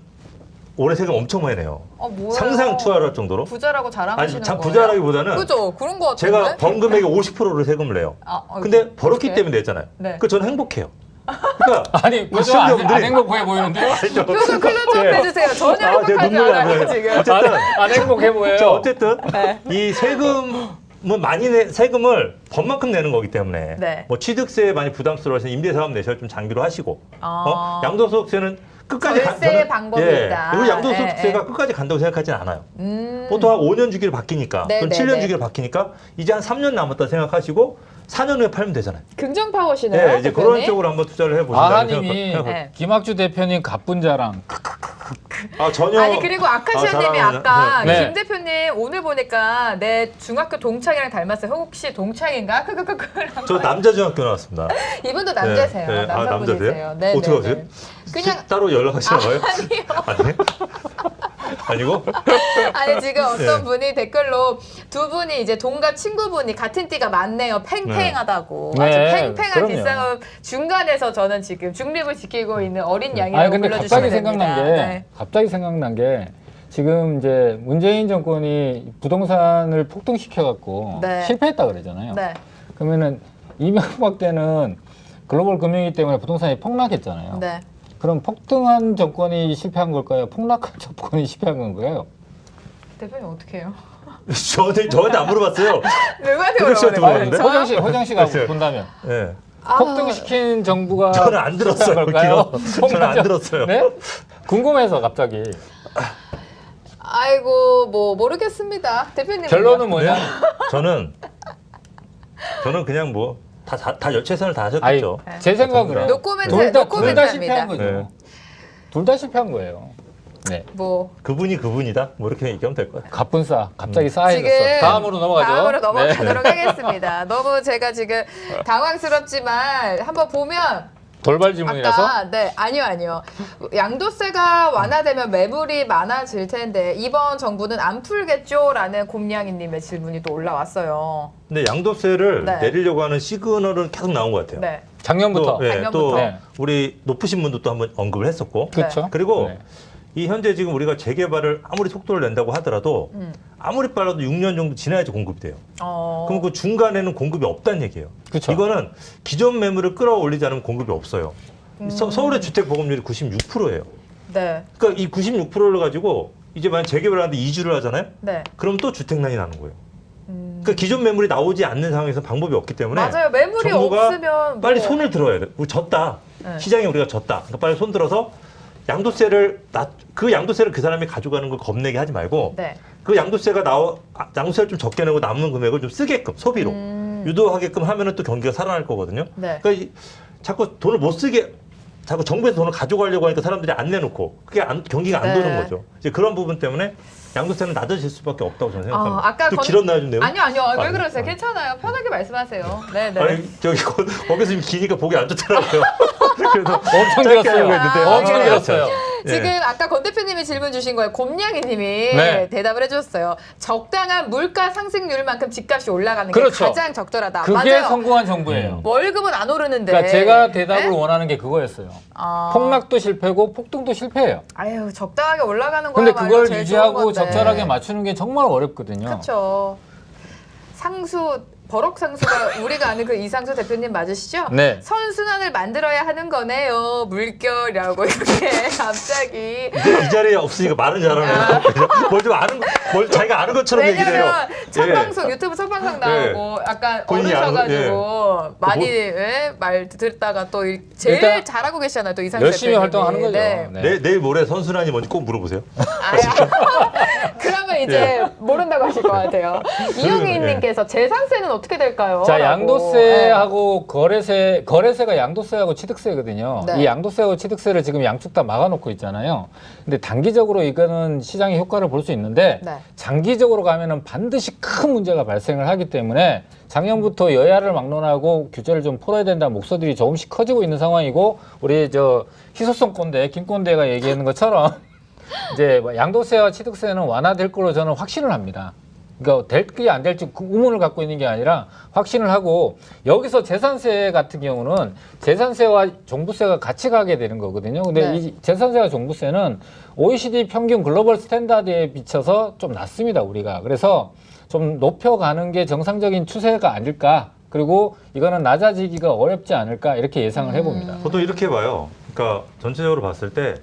올해 세금 엄청 많이 내요. 뭐예요? 상상 추월할 정도로. 부자라고 자랑하시는 아니, 참 거예요? 부자라기보다는 그죠? 그런 거 같은데? 제가 번 금액의 50%를 세금을 내요. 어이구, 근데 벌었기 어떡해? 때문에 냈잖아요. 네. 그 저는 행복해요. 그러니까 아니 우리 그거 안 시청자분들이 행복해 보이는데요? 표정 클로즈업 예. 해주세요. 전혀 제가 행복하지 눈물이 않아요, 나요. 지금. 어쨌든 안 행복해 보여요. 자, 어쨌든 네. 이 세금은 많이 세금을 번만큼 내는 거기 때문에 네. 뭐 취득세 많이 부담스러워하시는 임대사업 내셔 좀 장기로 하시고 아. 양도소득세는 끝까지 절세 방법이 있다. 그리고 양도소득세가 예, 예. 끝까지 간다고 생각하진 않아요. 음. 보통 한 5년 주기로 바뀌니까 네, 그럼 네, 7년 네. 주기로 바뀌니까 이제 한 3년 남았다 생각하시고 4년 후에 팔면 되잖아요. 긍정 파워시네요. 네, 이제 대표님. 그런 쪽으로 한번 투자를 해보신다면 아하님이 네. 김학주 대표님 가쁜 자랑. 전혀 아니 그리고 아카시아님이 잘하는- 아까 네. 김 대표님 오늘 보니까 내 중학교 동창이랑 닮았어요. 혹시 동창인가? 저 남자 중학교 나왔습니다. 이분도 남자세요. 네, 네. 남자분이세요. 네, 어떻게 네, 하세요? 네. 그냥 따로 연락하시나 봐요? 아니요. 아니고? 아니 지금 어떤 네. 분이 댓글로 두 분이 이제 동갑 친구분이 같은 띠가 많네요. 팽팽하다고. 네. 아주 네, 팽팽한 그럼요. 기싸움 중간에서 저는 지금 중립을 지키고 있는 어린 양이라고 아니 근데 불러주시면 갑자기 됩니다. 생각난 게 네. 갑자기 생각난 게 지금 이제 문재인 정권이 부동산을 폭등시켜 갖고 네. 실패했다 그러잖아요. 네. 그러면은 이명박 때는 글로벌 금융위기 때문에 부동산이 폭락했잖아요. 네. 그럼 폭등한 정권이 실패한 걸까요? 폭락한 정권이 실패한 건가요? 대표님 어떻게 해요? 저한테 안 물어봤어요. 누구한테 호정 씨한테 물어보는 물어봤는데? 거예요? 호정 씨가 네. 본다면 네. 폭등시킨 정부가 저는 안 들었어요. 실패한 걸까요? 저는 안 들었어요. 네? 궁금해서 갑자기 아이고 뭐 모르겠습니다. 대표님 결론은 뭐냐? 저는 그냥 뭐 다 최선을 아니, 다하셨겠죠. 제 생각으로요. 노코멘트 둘 다 노코멘트합니다. 실패한 거죠. 네. 둘 다 실패한 거예요. 네. 뭐 그분이 그분이다. 뭐 이렇게 얘기하면 될 거예요. 가쁜 싸 갑자기 싸해졌어. 지금 다음으로 넘어가죠. 다음으로 네. 넘어가도록 하겠습니다. 너무 제가 지금 당황스럽지만 한번 보면 돌발 질문이라서 아까 네 아니요 양도세가 완화되면 매물이 많아질 텐데 이번 정부는 안 풀겠죠라는 곰냥이님의 질문이 또 올라왔어요. 근데 양도세를 네. 내리려고 하는 시그널은 계속 나온 것 같아요. 네. 작년부터. 또, 예, 작년부터. 또 네. 우리 높으신 분도 또 한번 언급을 했었고. 그렇죠. 그리고 네. 이 현재 지금 우리가 재개발을 아무리 속도를 낸다고 하더라도 아무리 빨라도 6년 정도 지나야지 공급이 돼요. 그럼 그 중간에는 공급이 없다는 얘기예요. 그쵸. 이거는 기존 매물을 끌어올리지 않으면 공급이 없어요. 서울의 주택 보급률이 96%예요. 네. 그러니까 이 96%를 가지고 이제 만약 재개발하는데 2주를 하잖아요. 네. 그럼 또 주택난이 나는 거예요. 그러니까 기존 매물이 나오지 않는 상황에서 방법이 없기 때문에 맞아요. 매물이 정부가 없으면 빨리 뭐- 손을 들어야 돼. 우리 졌다. 네. 시장에 우리가 졌다. 그러니까 빨리 손 들어서 그 양도세를 그 사람이 가져가는 걸 겁내게 하지 말고 네. 그 양도세를 좀 적게 내고 남는 금액을 좀 쓰게끔 소비로 유도하게끔 하면은 또 경기가 살아날 거거든요. 네. 그러니까 자꾸 돈을 못 쓰게 자꾸 정부에서 돈을 가져가려고 하니까 사람들이 안 내놓고 그게 경기가 안 네. 도는 거죠. 이제 그런 부분 때문에 양도세는 낮아질 수밖에 없다고 저는 생각합니다. 아까 또 길었나요, 좀 내용? 아니요. 왜 아니, 그러세요? 아니. 괜찮아요. 편하게 말씀하세요. 네, 네. 아니 거기서 좀 기니까 보기 안 좋더라고요. 그래서 엄청 짧게 길었어요. 하려고 했는데 엄청 그래요? 길었어요. 지금 예. 아까 권 대표님이 질문 주신 거에 곰냥이님이 네. 대답을 해주셨어요. 적당한 물가 상승률만큼 집값이 올라가는 그렇죠. 게 가장 적절하다. 그게 맞아요. 성공한 정부예요. 월급은 안 오르는데. 그러니까 제가 대답을 네? 원하는 게 그거였어요. 아. 폭락도 실패고 폭등도 실패예요. 아유 적당하게 올라가는 근데 거야말로 그걸 제일 유지하고 좋은 건데. 적절하게 맞추는 게 정말 어렵거든요. 그렇죠. 상수 버럭 상수가 우리가 아는 그 이상수 대표님 맞으시죠? 네. 선순환을 만들어야 하는 거네요. 물결이라고 이렇게 갑자기. 이 자리에 없으니까 말은 잘하네요. 뭘 자기가 아는 것처럼 얘기를 해요. 왜냐면 첫 예. 방송 유튜브 첫 방송 나오고 약간 본인이 어르셔가지고 많이 말 듣다가 또 제일 일단 잘하고 계시잖아요. 또 이상수 열심히 대표님이. 활동하는 거죠. 네. 네. 내일 모레 선순환이 뭔지 꼭 물어보세요. 그러면 이제 모른다고 하실 것 같아요. 이영희님께서 재산세는 어떻게 될까요? 자, 라고. 양도세하고 거래세가 양도세하고 취득세거든요. 네. 이 양도세하고 취득세를 지금 양쪽 다 막아놓고 있잖아요. 근데 단기적으로 이거는 시장의 효과를 볼 수 있는데 네. 장기적으로 가면은 반드시 큰 문제가 발생을 하기 때문에 작년부터 여야를 막론하고 규제를 좀 풀어야 된다는 목소리들이 조금씩 커지고 있는 상황이고 우리 저 희소성 꼰대 김꼰대가 얘기하는 것처럼 이제 양도세와 취득세는 완화될 걸로 저는 확신을 합니다. 그러니까 될지 안 될지 의문을 갖고 있는 게 아니라 확신을 하고 여기서 재산세 같은 경우는 재산세와 종부세가 같이 가게 되는 거거든요. 근데 네. 이 재산세와 종부세는 OECD 평균 글로벌 스탠다드에 비춰서 좀 낮습니다, 우리가. 그래서 좀 높여가는 게 정상적인 추세가 아닐까. 그리고 이거는 낮아지기가 어렵지 않을까 이렇게 예상을 해봅니다. 저도 이렇게 봐요. 그러니까 전체적으로 봤을 때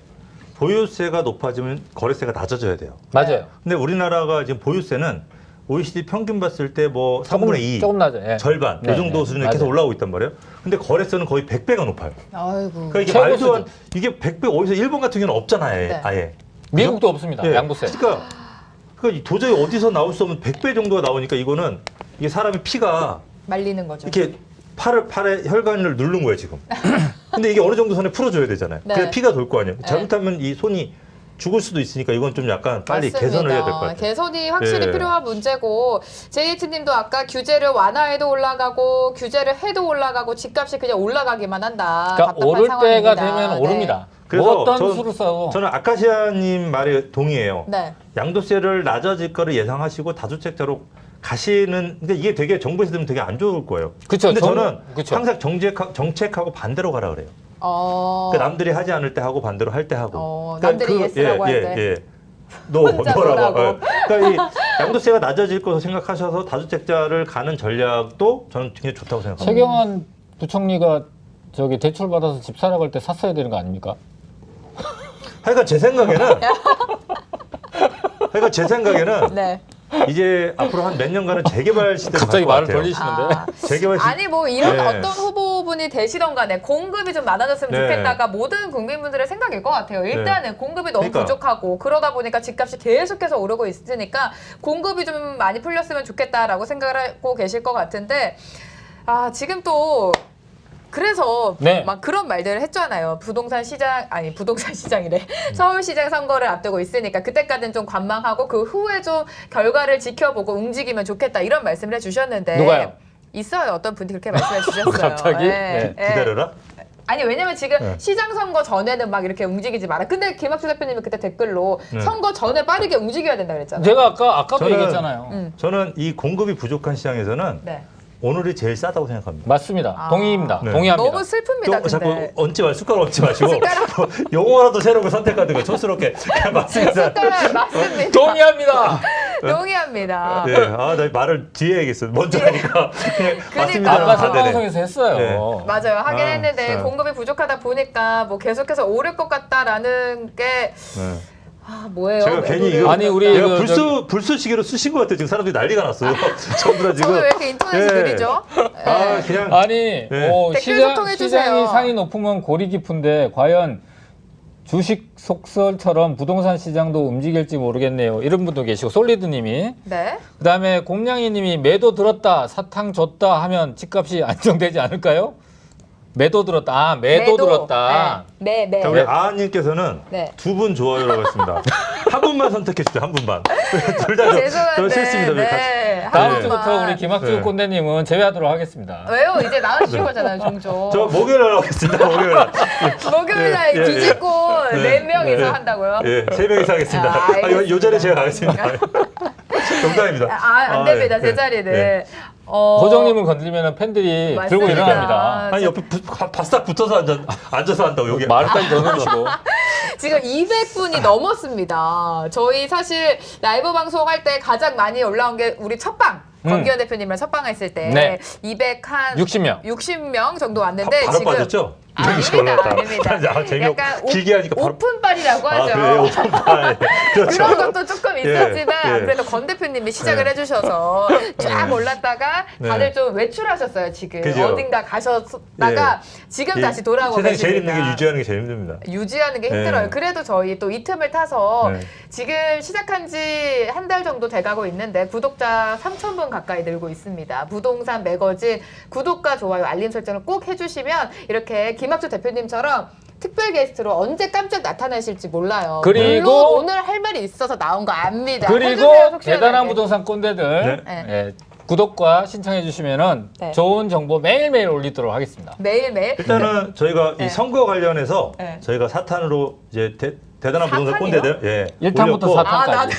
보유세가 높아지면 거래세가 낮아져야 돼요. 맞아요. 근데 우리나라가 지금 보유세는 OECD 평균 봤을 때 뭐 3분의 2, 조금 낮아요. 예. 절반 네, 이 정도 네, 수준에 계속 맞아요. 올라오고 있단 말이에요. 근데 거래세는 거의 100배가 높아요. 아이고. 그러니까 이게 최고 말도 안, 수준. 이게 100배 어디서 일본 같은 경우는 없잖아요. 네. 아예. 미국도 없습니다. 예. 양도세. 그러니까 도저히 어디서 나올 수 없는 100배 정도가 나오니까 이거는 이게 사람의 피가 말리는 거죠. 이렇게 팔에 혈관을 누른 거예요, 지금. 근데 이게 어느 정도 선에 풀어줘야 되잖아요. 네. 그래야 피가 돌 거 아니에요. 네. 잘못하면 이 손이 죽을 수도 있으니까 이건 좀 약간 빨리 맞습니다. 개선을 해야 될 것 같아요. 개선이 확실히 예. 필요한 문제고 JH님도 아까 규제를 완화해도 올라가고 규제를 해도 올라가고 집값이 그냥 올라가기만 한다. 그러니까 답답한 오를 상황입니다. 때가 되면 네. 오릅니다. 그래서 뭐 어떤 전- 수를 써도 저는 아카시아님 말에 동의해요. 네. 양도세를 낮아질 거를 예상하시고 다주택자로 가시는, 근데 이게 되게 정부에서 들으면 되게 안 좋을 거예요. 그쵸, 근데 저는 그쵸. 항상 정책하고 반대로 가라 그래요. 어. 그러니까 남들이 하지 않을 때 하고 반대로 할 때 하고. 남들이 예스라고 할 때. 예. 혼자 너라고. 노라고. 그러니까 이 양도세가 낮아질 거로 생각하셔서 다주택자를 가는 전략도 저는 굉장히 좋다고 생각합니다. 최경환 부총리가 저기 대출 받아서 집 사러 갈 때 샀어야 되는 거 아닙니까? 하여간 제 생각에는 네. 이제 앞으로 한 몇 년간은 재개발 시대로 갑자기 갈것 말을 같아요. 돌리시는데. 재개발 시 아니 뭐 이런 네. 어떤 후보분이 되시던 간에 공급이 좀 많아졌으면 네. 좋겠다가 모든 국민분들의 생각일 것 같아요. 일단은 공급이 너무 그러니까. 부족하고 그러다 보니까 집값이 계속해서 오르고 있으니까 공급이 좀 많이 풀렸으면 좋겠다라고 생각을 하고 계실 것 같은데 지금 또 그래서 네. 막 그런 말들을 했잖아요. 부동산 시장이래. 서울시장 선거를 앞두고 있으니까 그때까지는 좀 관망하고 그 후에 좀 결과를 지켜보고 움직이면 좋겠다 이런 말씀을 해주셨는데 누가요? 있어요. 어떤 분이 그렇게 말씀해 주셨어요. 갑자기? 네. 기다려라. 아니 왜냐면 지금 네. 시장 선거 전에는 막 이렇게 움직이지 마라. 근데 김학주 대표님이 그때 댓글로 네. 선거 전에 빠르게 움직여야 된다 그랬잖아요. 제가 아까도 저는- 얘기했잖아요. 저는 이 공급이 부족한 시장에서는 네. 오늘이 제일 싸다고 생각합니다. 맞습니다. 동의입니다. 네. 동의합니다. 너무 슬픕니다. 또 근데. 자꾸 숟가락 얹지 마시고 숟가락. 뭐 용어라도 새로운 거 선택하는 거 촌스럽게 그냥 맞습니다. 숟가락 맞습니다. 동의합니다. 동의합니다. 네, 나 말을 뒤에 해야겠어. 먼저 하니까 그냥 맞습니다. 아까 아, 네네. 생방송에서 했어요. 네. 맞아요. 하긴 했는데 네. 공급이 부족하다 보니까 뭐 계속해서 오를 것 같다라는 게 네. 뭐예요? 제가 괜히 이거 아니, 우리 내가 그 불쏘시개로 쓰신 것 같아요. 지금 사람들이 난리가 났어요. 전부 다 지금. 저는 왜 이렇게 인터넷이 네. 느리죠? 아, 네. 그냥 아니, 네. 댓글 소통해 주세요. 시장이 산이 높으면 골이 깊은데 과연 주식 속설처럼 부동산 시장도 움직일지 모르겠네요. 이런 분도 계시고 솔리드님이 네. 그다음에 곰냥이님이 매도 들었다 사탕 줬다 하면 집값이 안정되지 않을까요? 매도 들었다. 매도 들었다. 네. 자, 우리 아님께서는 네. 두 분 좋아요라고 했습니다. 한 분만 선택해 주세요. 한 분만. 둘 다 죄송한데. 싫습니다. 우리 같이. 네. 다음 한 주부터 번만. 우리 김학주 네. 꼰대님은 제외하도록 하겠습니다. 왜요? 이제 나와주신 거잖아요, 종종. 저 목요일 날 하겠습니다. 목요일 날. 목요일 날 예, 예, 뒤집고 네. 4명이서 네. 한다고요? 예, 3명이서 하겠습니다. 아, 알겠습니다. 요 자리에 제가 가겠습니다. 농담입니다. 안 됩니다, 예, 제 자리는. 예. 호정님을 건드리면 팬들이 맞습니다. 들고 일어납니다. 아니 옆에 바싹 붙어서 앉아서 한다고 여기. 말까지 더 넣으시고. 지금 200분이 넘었습니다. 저희 사실 라이브 방송할 때 가장 많이 올라온 게 우리 첫방. 권기현 대표님이랑 첫방 했을 때 네. 200 한 60명. 60명 정도 왔는데 바로 지금 빠졌죠? 이런 식으로 아닙니다. 올라갔다. 아닙니다. 아, 재미없 약간 길게 하니까 바로 오픈빨이라고 하죠. 그래요. 오픈빨. 그렇죠. 그런 것도 조금 있었지만 예. 그래도 권 대표님이 시작을 네. 해주셔서 쫙 올랐다가 다들 네. 좀 외출하셨어요 지금. 그죠. 어딘가 가셨다가 지금 다시 돌아오고 세상에 계십니다. 제일 힘든 게 유지하는 게 제일 힘듭니다. 유지하는 게 힘들어요. 네. 그래도 저희 또 이 틈을 타서 네. 지금 시작한 지 한 달 정도 돼가고 있는데 구독자 3,000분 가까이 늘고 있습니다. 부동산 매거진 구독과 좋아요, 알림 설정을 꼭 해주시면 이렇게 김학주 대표님처럼 특별 게스트로 언제 깜짝 나타나실지 몰라요. 그리고 물론 오늘 할 말이 있어서 나온 거 압니다. 그리고 해주세요, 속 시원하게. 대단한 부동산 꼰대들 네. 예, 구독과 신청해 주시면은 네. 좋은 정보 매일매일 올리도록 하겠습니다. 매일매일 일단은 저희가 네. 이 선거 관련해서 네. 저희가 사탄으로 이제 대단한 부동산 사탄이요? 꼰대들 예. 1탄부터 올렸고, 4탄까지.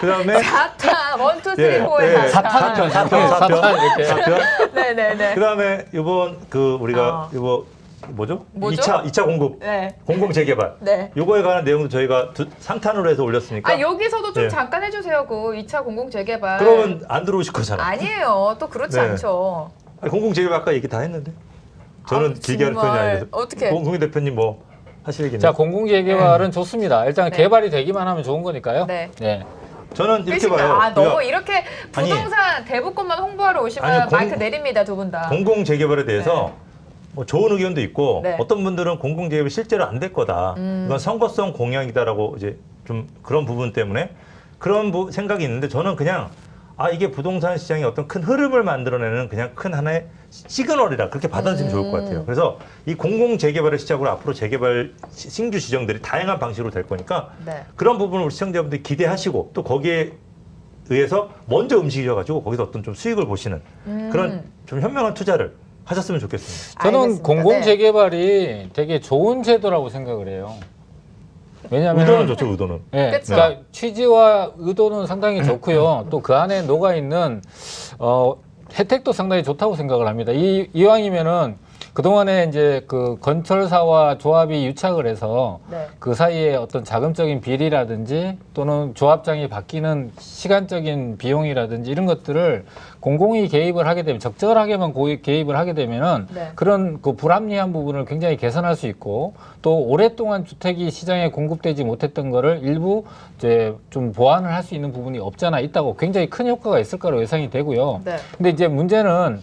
그다음에 4탄 1, 2, 3, 4의 예. 4탄. 사탄 이렇게. 네네네. 그다음에 이번 그 우리가 어. 이거 뭐죠? 뭐죠? 2차 공급 네. 공공 재개발. 네. 요거에 관한 내용도 저희가 상탄으로 해서 올렸으니까. 아 여기서도 좀 예. 잠깐 해주세요. 그 2차 공공 재개발. 그러면 안 들어오실 거잖아. 아니에요. 또 그렇지 네. 않죠. 아니, 공공 재개발 아까 얘기 다 했는데. 저는 아, 길게 할 편이 정말. 아니라서. 어떻게? 공공 대표님 뭐 하실 얘기는? 자, 공공재개발은 좋습니다. 일단 네. 개발이 되기만 하면 좋은 거니까요. 네. 네. 저는 이렇게 끝입니다. 봐요. 아, 너무 우리가 이렇게 부동산 대부분만 홍보하러 오시면 아니, 마이크 내립니다, 두 분 다. 공공 재개발에 대해서 뭐 좋은 의견도 있고 네. 어떤 분들은 공공 재개발 실제로 안 될 거다. 이건 선거성 공약이다라고 이제 좀 그런 부분 때문에 그런 생각이 있는데 저는 그냥 이게 부동산 시장의 어떤 큰 흐름을 만들어내는 그냥 큰 하나의 시그널이라 그렇게 받아들이면 좋을 것 같아요. 그래서 이 공공 재개발을 시작으로 앞으로 재개발 신규 지정들이 다양한 방식으로 될 거니까 네. 그런 부분을 우리 시청자분들이 기대하시고 또 거기에 의해서 먼저 움직여가지고 거기서 어떤 좀 수익을 보시는 그런 좀 현명한 투자를 하셨으면 좋겠습니다. 저는 알겠습니다. 공공재개발이 되게 좋은 제도라고 생각을 해요. 왜냐하면 의도는 좋죠, 의도는. 예, 그쵸. 그러니까 취지와 의도는 상당히 좋고요. 또 그 안에 녹아 있는 혜택도 상당히 좋다고 생각을 합니다. 이왕이면은 그동안에 이제 그 건설사와 조합이 유착을 해서 네. 그 사이에 어떤 자금적인 비리라든지 또는 조합장이 바뀌는 시간적인 비용이라든지 이런 것들을 공공이 개입을 하게 되면 적절하게만 개입을 하게 되면은 네. 그런 그 불합리한 부분을 굉장히 개선할 수 있고 또 오랫동안 주택이 시장에 공급되지 못했던 거를 일부 이제 좀 보완을 할 수 있는 부분이 없잖아 있다고 굉장히 큰 효과가 있을 거로 예상이 되고요. 네. 근데 이제 문제는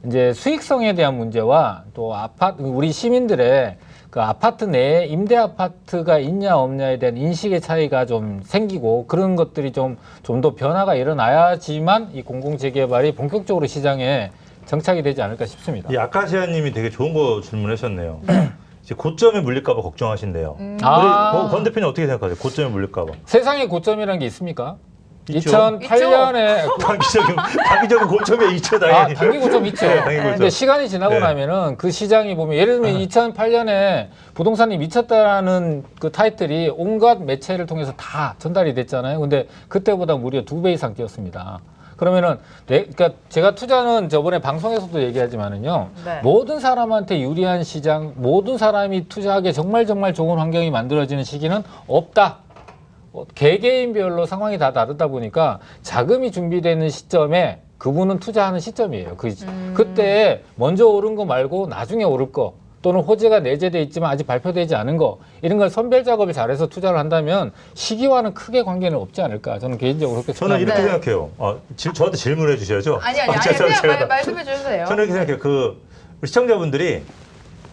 이제 수익성에 대한 문제와 또 우리 시민들의 그 아파트 내에 임대 아파트가 있냐 없냐에 대한 인식의 차이가 좀 생기고 그런 것들이 좀 더 변화가 일어나야지만 이 공공재개발이 본격적으로 시장에 정착이 되지 않을까 싶습니다. 이 아카시아님이 되게 좋은 거 질문하셨네요. 이제 고점에 물릴까봐 걱정하신대요. 우리 권 대표님 어떻게 생각하세요? 고점에 물릴까봐. 세상에 고점이라는 게 있습니까? 있죠. 2008년에 단기적인 고점에 있죠, 당연히. 단기 고점 있죠. 네, 단기 고점. 근데 시간이 지나고 네. 나면은 그 시장이 보면 예를 들면 2008년에 부동산이 미쳤다라는 그 타이틀이 온갖 매체를 통해서 다 전달이 됐잖아요. 근데 그때보다 무려 2배 이상 뛰었습니다. 그러면은 그러니까 제가 투자는 저번에 방송에서도 얘기하지만은요. 네. 모든 사람한테 유리한 시장, 모든 사람이 투자하기에 정말 좋은 환경이 만들어지는 시기는 없다. 개개인별로 상황이 다 다르다 보니까 자금이 준비되는 시점에 그분은 투자하는 시점이에요. 그때 먼저 오른 거 말고 나중에 오를 거 또는 호재가 내재돼 있지만 아직 발표되지 않은 거 이런 걸 선별 작업을 잘해서 투자를 한다면 시기와는 크게 관계는 없지 않을까 저는 개인적으로 그렇게 저는 생각합니다. 이렇게 생각해요. 저한테 질문해 주셔야죠. 아니 제가 그냥 말씀해 주세요. 저는 이렇게 생각해요. 우리 시청자분들이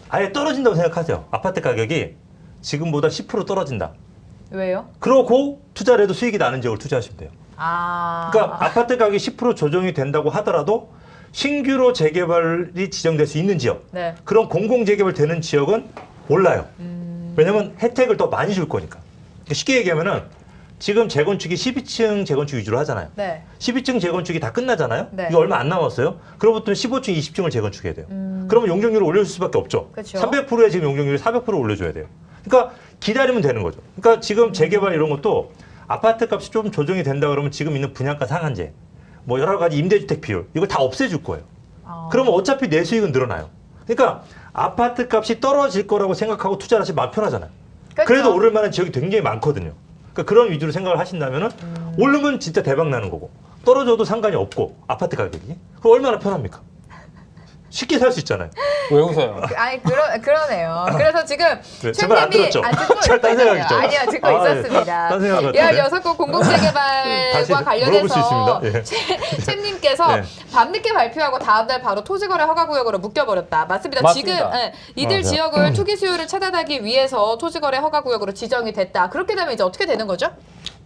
아예 떨어진다고 생각하세요. 아파트 가격이 지금보다 10% 떨어진다. 왜요? 그러고 투자를 해도 수익이 나는 지역을 투자하시면 돼요. 그러니까 아파트 가격이 10% 조정이 된다고 하더라도 신규로 재개발이 지정될 수 있는 지역, 네. 그런 공공 재개발 되는 지역은 올라요. 왜냐면 혜택을 더 많이 줄 거니까. 쉽게 얘기하면은 지금 재건축이 12층 재건축 위주로 하잖아요. 네. 12층 재건축이 다 끝나잖아요. 네. 이거 얼마 안 남았어요. 그로부터 15층, 20층을 재건축해야 돼요. 그러면 용적률을 올려줄 수밖에 없죠. 그쵸. 300%에 지금 용적률을 400% 올려줘야 돼요. 그러니까 기다리면 되는 거죠. 그러니까 지금 재개발 이런 것도 아파트 값이 좀 조정이 된다 그러면 지금 있는 분양가 상한제, 뭐 여러 가지 임대주택 비율 이걸 다 없애줄 거예요. 그러면 어차피 내 수익은 늘어나요. 그러니까 아파트 값이 떨어질 거라고 생각하고 투자를 하시면 마음 편하잖아요. 그쵸. 그래도 오를 만한 지역이 굉장히 많거든요. 그러니까 그런 위주로 생각을 하신다면은 오르면 진짜 대박 나는 거고 떨어져도 상관이 없고 아파트 가격이 그럼 얼마나 편합니까? 쉽게 살 수 있잖아요. 왜 웃어요? 아니 그러네요. 그래서 지금 네, 제발 안 들었죠? 듣고 딴 생각이죠? 아니야 듣고 아, 있었습니다. 딴 생각 같은데. 야 여섯권 다시 공공재개발과 물어볼 수 관련해서 있습니다. 챔님께서 네. 밤늦게 발표하고 다음날 바로 토지거래 허가구역으로 묶여버렸다. 맞습니다. 맞습니다. 지금 이들 맞아요. 지역을 투기 수요를 차단하기 위해서 토지거래 허가구역으로 지정이 됐다. 그렇게 되면 이제 어떻게 되는 거죠?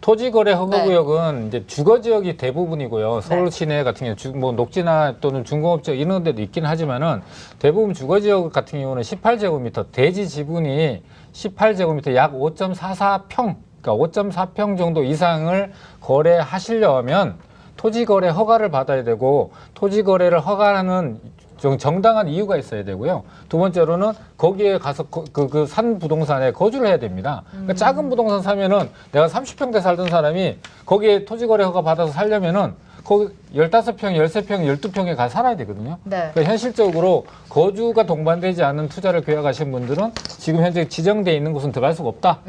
토지거래 허가구역은 이제 주거 지역이 대부분이고요. 서울 네. 시내 같은 경우 뭐 녹지나 또는 중공업지역 이런 데도 있긴 하지만은 대부분 주거 지역 같은 경우는 18제곱미터 대지 지분이 18제곱미터 약 5.44평 그러니까 5.4평 정도 이상을 거래하시려면 토지거래 허가를 받아야 되고 토지거래를 허가하는 정당한 이유가 있어야 되고요. 두 번째로는 거기에 가서 그 산 부동산에 거주를 해야 됩니다. 그러니까 작은 부동산 사면은 내가 30평대 살던 사람이 거기에 토지거래 허가 받아서 살려면은 거기 15평, 13평, 12평에 가 살아야 되거든요. 네. 그러니까 현실적으로 거주가 동반되지 않은 투자를 계획하신 분들은 지금 현재 지정돼 있는 곳은 들어갈 수가 없다.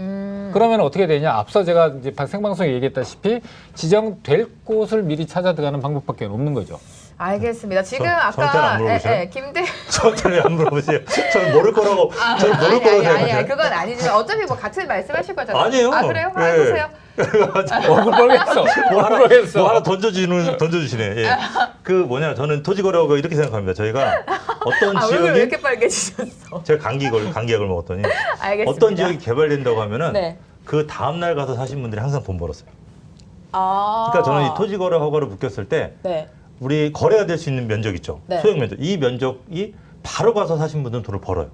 그러면 어떻게 되냐? 앞서 제가 이제 생방송에 얘기했다시피 지정될 곳을 미리 찾아 들어가는 방법밖에 없는 거죠. 알겠습니다. 지금 저한테는 안 아까 물어보셔요? 김대 저한테는 안 물어보세요. 저는 모를 거라고 저는 모를 거라고 아니 생각해요. 그건 아니지만 어차피 뭐 같은 말씀하실 거잖아요. 아니에요. 아 그래요? 예. 해보세요. 얼굴 빨개졌어. 얼굴 빨개졌어. 뭐 하나 던져주시네. 예. 그 뭐냐, 저는 토지거래가 이렇게 생각합니다. 저희가 어떤 아 얼굴 왜 지역이 이렇게 빨개지셨어? 제가 감기약을 먹었더니 알겠습니다. 어떤 지역이 개발된다고 하면은 네. 그 다음 날 가서 사신 분들이 항상 돈 벌었어요. 아. 그러니까 저는 이 토지거래 허가를 묶였을 때 네. 우리 거래가 될 수 있는 면적 있죠. 네. 소형 면적. 이 면적이 바로 가서 사신 분들은 돈을 벌어요.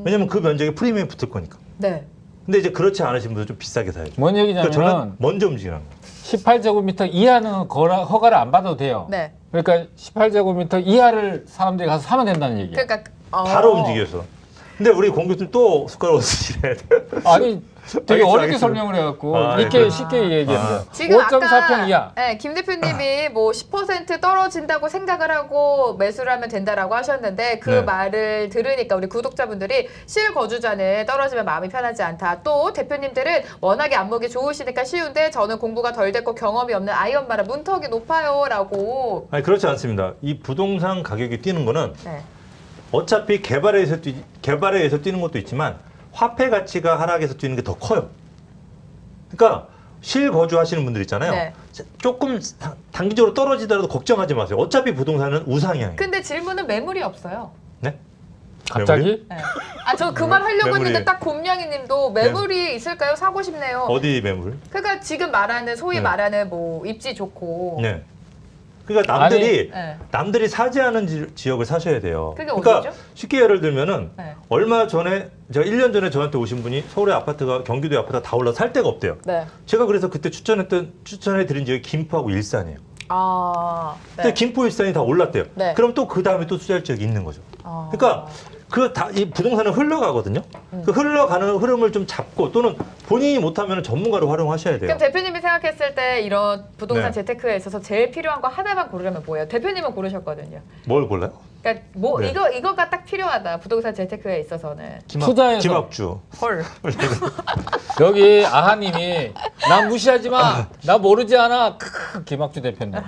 왜냐면 그 면적에 프리미엄이 붙을 거니까. 네. 근데 이제 그렇지 않으신 분들은 좀 비싸게 사야죠. 뭔 그러니까 얘기냐면 저는 먼저 움직이는 거예요. 18제곱미터 이하는 허가를 안 받아도 돼요. 네. 그러니까 18제곱미터 이하를 사람들이 가서 사면 된다는 얘기예요. 그러니까 바로 움직여서. 근데 우리 공 교수님 또 숟가락 쓰시네. 아니 되게 알겠어, 어렵게 알겠습니다. 설명을 해갖고 아, 이렇게 네. 쉽게 얘기했어요. 지금 5.4평 이하. 네, 김 대표님이 뭐 10% 떨어진다고 생각을 하고 매수를 하면 된다라고 하셨는데 그 네. 말을 들으니까 우리 구독자분들이 실거주자는 떨어지면 마음이 편하지 않다. 또 대표님들은 워낙에 안목이 좋으시니까 쉬운데 저는 공부가 덜 됐고 경험이 없는 아이 엄마라 문턱이 높아요라고. 아니 그렇지 않습니다. 이 부동산 가격이 뛰는 거는 네. 어차피 개발에 의해서 뛰는 것도 있지만 화폐 가치가 하락해서 뛰는 게 더 커요. 그러니까 실거주 하시는 분들 있잖아요. 네. 조금 단기적으로 떨어지더라도 걱정하지 마세요. 어차피 부동산은 우상향이에요. 근데 질문은 매물이 없어요. 네? 갑자기? 네. 아, 저 그 말 하려고 매물이. 했는데 딱 곰냥이 님도 매물이 있을까요? 사고 싶네요. 어디 매물? 그러니까 지금 말하는 소위 네. 말하는 뭐 입지 좋고. 네. 그러니까 남들이 네. 남들이 사지 않은 지역을 사셔야 돼요. 그게 그러니까 어디죠? 쉽게 예를 들면은 네. 얼마 전에 제가 1년 전에 저한테 오신 분이 서울의 아파트가 경기도의 아파트가 다 올라 살 데가 없대요. 네. 제가 그래서 그때 추천해 드린 지역이 김포하고 일산이에요. 아. 네. 근데 김포 일산이 다 올랐대요. 네. 그럼 또 그 다음에 또 투자할 지역이 있는 거죠. 아. 그러니까 이 부동산은 흘러가거든요. 그 흘러가는 흐름을 좀 잡고 또는 본인이 못하면 전문가를 활용하셔야 돼요. 그럼 대표님이 생각했을 때 이런 부동산 네. 재테크에 있어서 제일 필요한 거 하나만 고르려면 뭐예요? 대표님은 고르셨거든요. 뭘 골라요? 그러니까 뭐 네. 이거가 딱 필요하다. 부동산 재테크에 있어서는. 투자해서. 김학주. 헐. 여기 아하님이 나 무시하지 마. 나 모르지 않아. 김학주 대표님.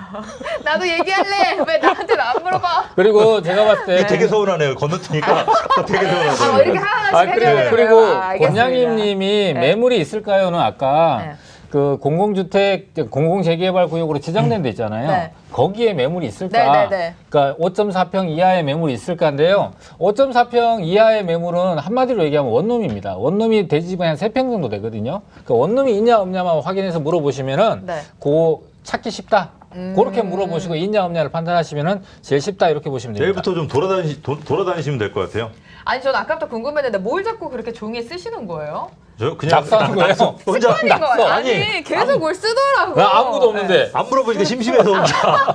나도 얘기할래. 왜 나한테는 안 물어봐? 그리고 제가 봤을 때 되게 서운하네요. 건너뛰니까 되게 서운하네요. 아, 뭐 이렇게 하나씩 해줘야 되는 그리고 거예요? 아, 알겠습니다. 권양임님이 네. 매물이 있을까요는 아까 네. 그 공공주택 공공재개발 구역으로 지정된 데 있잖아요. 네. 거기에 매물이 있을까? 네. 그러니까 5.4평 이하의 매물이 있을까인데요. 5.4평 이하의 매물은 한마디로 얘기하면 원룸입니다. 원룸이 대지분이 한 3평 정도 되거든요. 그러니까 원룸이 있냐 없냐만 확인해서 물어보시면은 네. 그 찾기 쉽다. 그렇게 물어보시고 있냐 없냐를 판단하시면은 제일 쉽다 이렇게 보시면 됩니다. 내일부터 좀 돌아다니시면 될 것 같아요. 아니 저는 아까부터 궁금했는데 뭘 자꾸 그렇게 종이에 쓰시는 거예요? 저 그냥 낙서하는 거예요? 혼자 습관인 거 낙서. 아니 계속 뭘 쓰더라고. 나 아무것도 없는데. 안 물어보니까 심심해서 혼자.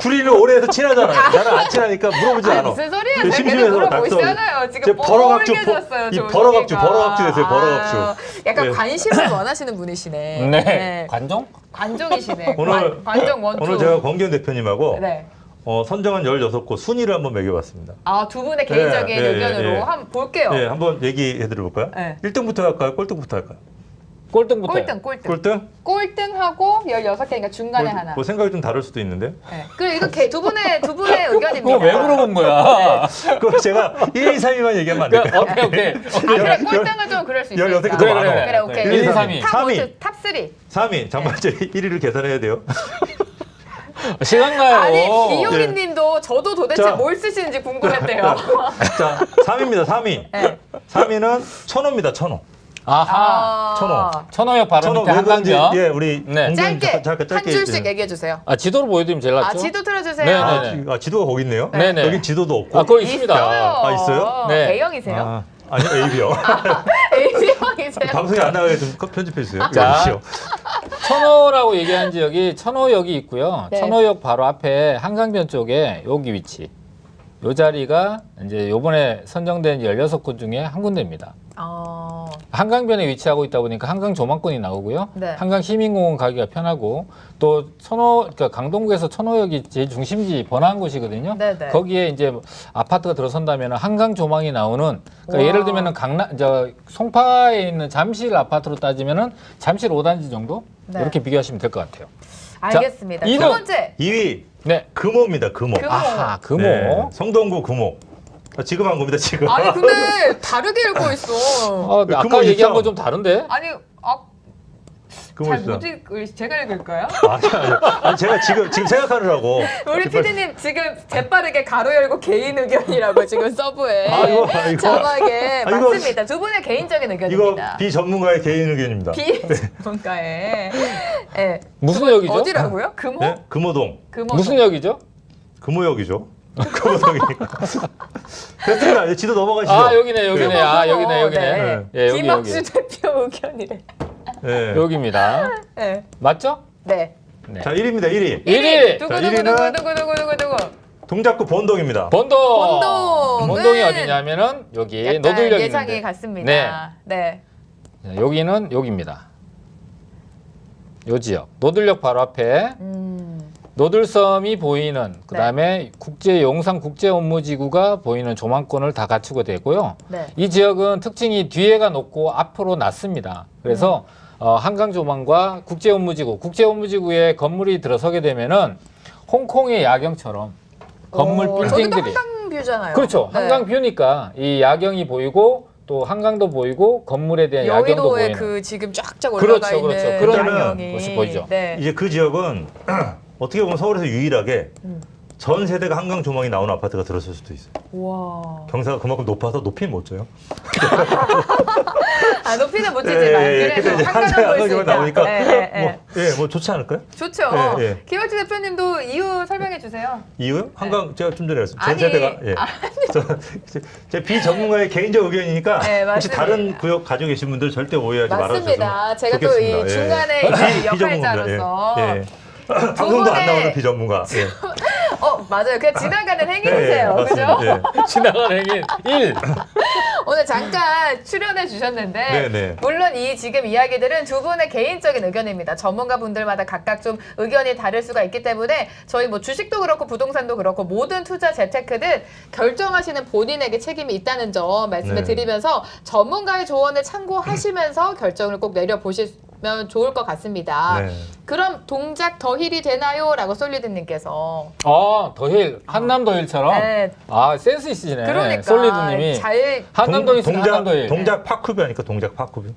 둘이는 오래해서 친하잖아요. 나는 안 친하니까 물어보지 아니, 않아. 무슨 소리예요? 근데 제가 계속 물어보시잖아요. 지금 뽀글해졌어요. 버러각주 됐어요. 버러각주. 약간 네. 관심을 원하시는 분이시네. 네. 관종? 관종이시네. 오늘 관종 원투. 오늘 제가 권기현 대표님하고 네. 선정한 16곳 순위를 한번 매겨봤습니다. 아, 두 분의 개인적인 네, 의견으로 네. 한번 볼게요. 네, 한번 얘기해드려 볼까요? 네. 1등부터 할까요? 꼴등부터 할까요? 꼴등부터. 꼴등? 꼴등하고 16개니까 중간에 하나. 뭐 생각이 좀 다를 수도 있는데. 네. 그리고 이거 두 분의 의견입니다. 그거 왜 물어본 거야? 그럼 제가 1, 2, 3위만 얘기하면 안 될까요? 오케이. 아, 그래, 꼴등은 좀 그럴 수 있으니까. 16개 더 그래, 많아. 그래, 오케이. 1, 2, 3위. 탑 3위. 5, 탑 3. 3위. 잠깐만, 제 1위를 계산해야 돼요. 시간 가요. 아니, 이효민 님도 저도 도대체 자. 뭘 쓰시는지 궁금했대요. 자, 3위입니다, 3위. 네. 3위는 천호입니다, 천호. 아하. 천호. 천호역 바로 천호 밑에 왜 그런지, 한강변. 예, 우리 네. 공정 짧게 한 줄씩 얘기해 주세요. 아, 지도를 보여드리면 제일 낫죠? 아, 지도 틀어주세요. 네네네. 아, 지도가 거기 있네요. 네네. 여긴 지도도 없고. 아, 거기 있습니다. 아, 있어요? 네. A형이세요? 아니요, AB요. A형이세요? 방송에 안 나가게 좀 편집해 주세요. 자. 천호라고 얘기한 지역이 천호역이 있고요. 네. 천호역 바로 앞에 한강변 쪽에 여기 위치. 요 자리가 이제 요번에 선정된 16곳 중에 한 군데입니다. 한강변에 위치하고 있다 보니까 한강 조망권이 나오고요. 네. 한강 시민공원 가기가 편하고 또 그러니까 강동구에서 천호역이 제일 중심지 번화한 곳이거든요. 네네. 거기에 이제 아파트가 들어선다면 한강 조망이 나오는 그러니까 예를 들면은 송파에 있는 잠실 아파트로 따지면은 잠실 5단지 정도 네. 이렇게 비교하시면 될 것 같아요. 알겠습니다. 두 이등. 번째. 2위 네. 금호입니다, 금호. 금호. 아하, 금호. 네, 성동구 금호. 지금 한 겁니다, 지금. 아니 근데 다르게 읽고 있어. 아까 금호 얘기한 있죠? 거 좀 다른데? 아니 금호 잘 있어요. 못 읽을 제가 읽을까요? 아니, 제가 지금 생각하느라고. 우리 PD님 지금 재빠르게 가로 열고 개인 의견이라고 지금 서브에 이거. 자막에 아, 이거- 맞습니다. 두 분의 개인적인 이거 의견입니다. 비전문가의 개인 의견입니다. 비전문가의 네. 무슨 역이죠? 어디라고요? 금호? 네? 금호동. 금호. 무슨 역이죠? 금호역이죠. 금호동이니까. 됐습니다. 이제 지도 넘어가시죠. 아, 여기네. 금호, 아, 금호. 여기네. 네. 예, 여기. 김학수 대표 의견이래. 네. 여기입니다. 네. 맞죠? 네. 네. 자, 1위입니다. 1위. 1위. 누구 자, 누구 1위는 누구. 동작구 본동입니다. 본동. 본동이 본동은 어디냐면은 여기 약간 노들역 예상이 있는데. 갔습니다. 네. 자, 여기는 여기입니다. 요 지역. 노들역 바로 앞에 노들섬이 보이는 그다음에 용산 국제업무지구가 보이는 조망권을 다 갖추게 되고요. 네. 이 지역은 특징이 뒤에가 높고 앞으로 낮습니다. 그래서 한강 조망과 국제업무지구에 건물이 들어서게 되면은 홍콩의 야경처럼 건물 저기도 빌딩들이 한강 뷰잖아요. 그렇죠. 네. 한강 뷰니까 이 야경이 보이고 또 한강도 보이고 건물에 대한 야경도 여의도에 보이는. 그 지금 쫙쫙 올라가 그렇죠, 있는 그렇죠. 그런 야경이. 것이 보이죠. 네. 이제 그 지역은 어떻게 보면 서울에서 유일하게 전 세대가 한강 조망이 나오는 아파트가 들었을 수도 있어요. 와. 경사가 그만큼 높아서 높이 못 져요. 아 높이는 못 치지만 근데 그래도 이제 한강은 한강 볼수 조망 있다. 나오니까 네. 뭐 좋지 않을까요? 좋죠. 예, 예. 김학주 대표님도 이유 설명해 주세요. 이유요? 한강 제가 좀 전에 했습니다. 아니, 전 세대가 제 비전문가의 개인적 의견이니까 네, 혹시 맞습니다. 다른 구역 가지고 계신 분들 절대 오해하지 말아주셨으면 맞습니다. 제가 또 좋겠습니다. 이 중간에 예. 역할자로서 예. 방송도 안 나오는 비전문가. 예. 맞아요. 그냥 지나가는 행위세요. 예, 그죠? 맞습니다. 예. 지나가는 행인 1. 오늘 잠깐 출연해 주셨는데 네네. 물론 이 지금 이야기들은 두 분의 개인적인 의견입니다. 전문가 분들마다 각각 좀 의견이 다를 수가 있기 때문에 저희 뭐 주식도 그렇고 부동산도 그렇고 모든 투자 재테크는 결정하시는 본인에게 책임이 있다는 점 말씀을 네. 드리면서 전문가의 조언을 참고하시면서 결정을 꼭 내려보시면 좋을 것 같습니다. 네. 그럼 동작 더힐이 되나요? 라고 솔리드님께서 더힐. 한남더힐처럼. 네. 아, 센스 있으시네. 그러니까 솔리드님이. 잘 한남더힐 있으면 한남더힐. 동작 파쿠비 하니까 동작 파쿠비.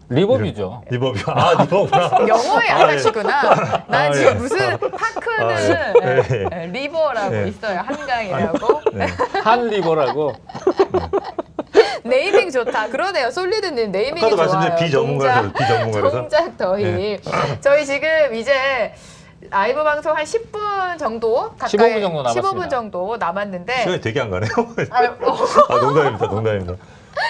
리버뷰죠. 리버뷰. 리버구나. 영어에 약하시구나. 난 아, 지금 예. 무슨 파크는 예. 리버라고 예. 있어요. 한강이라고. 네. 한 리버라고. 네이밍 좋다. 그러네요. 솔리드님 네이밍이 아까도 좋아요. 말씀드린 비전문가라서. 동작 더힐. 저희 지금 이제 라이브 방송 한 10분 정도 가까이 15분 정도 남았습니다. 15분 정도 남았는데 시간이 되게 안 가네요. 아유, 농담입니다.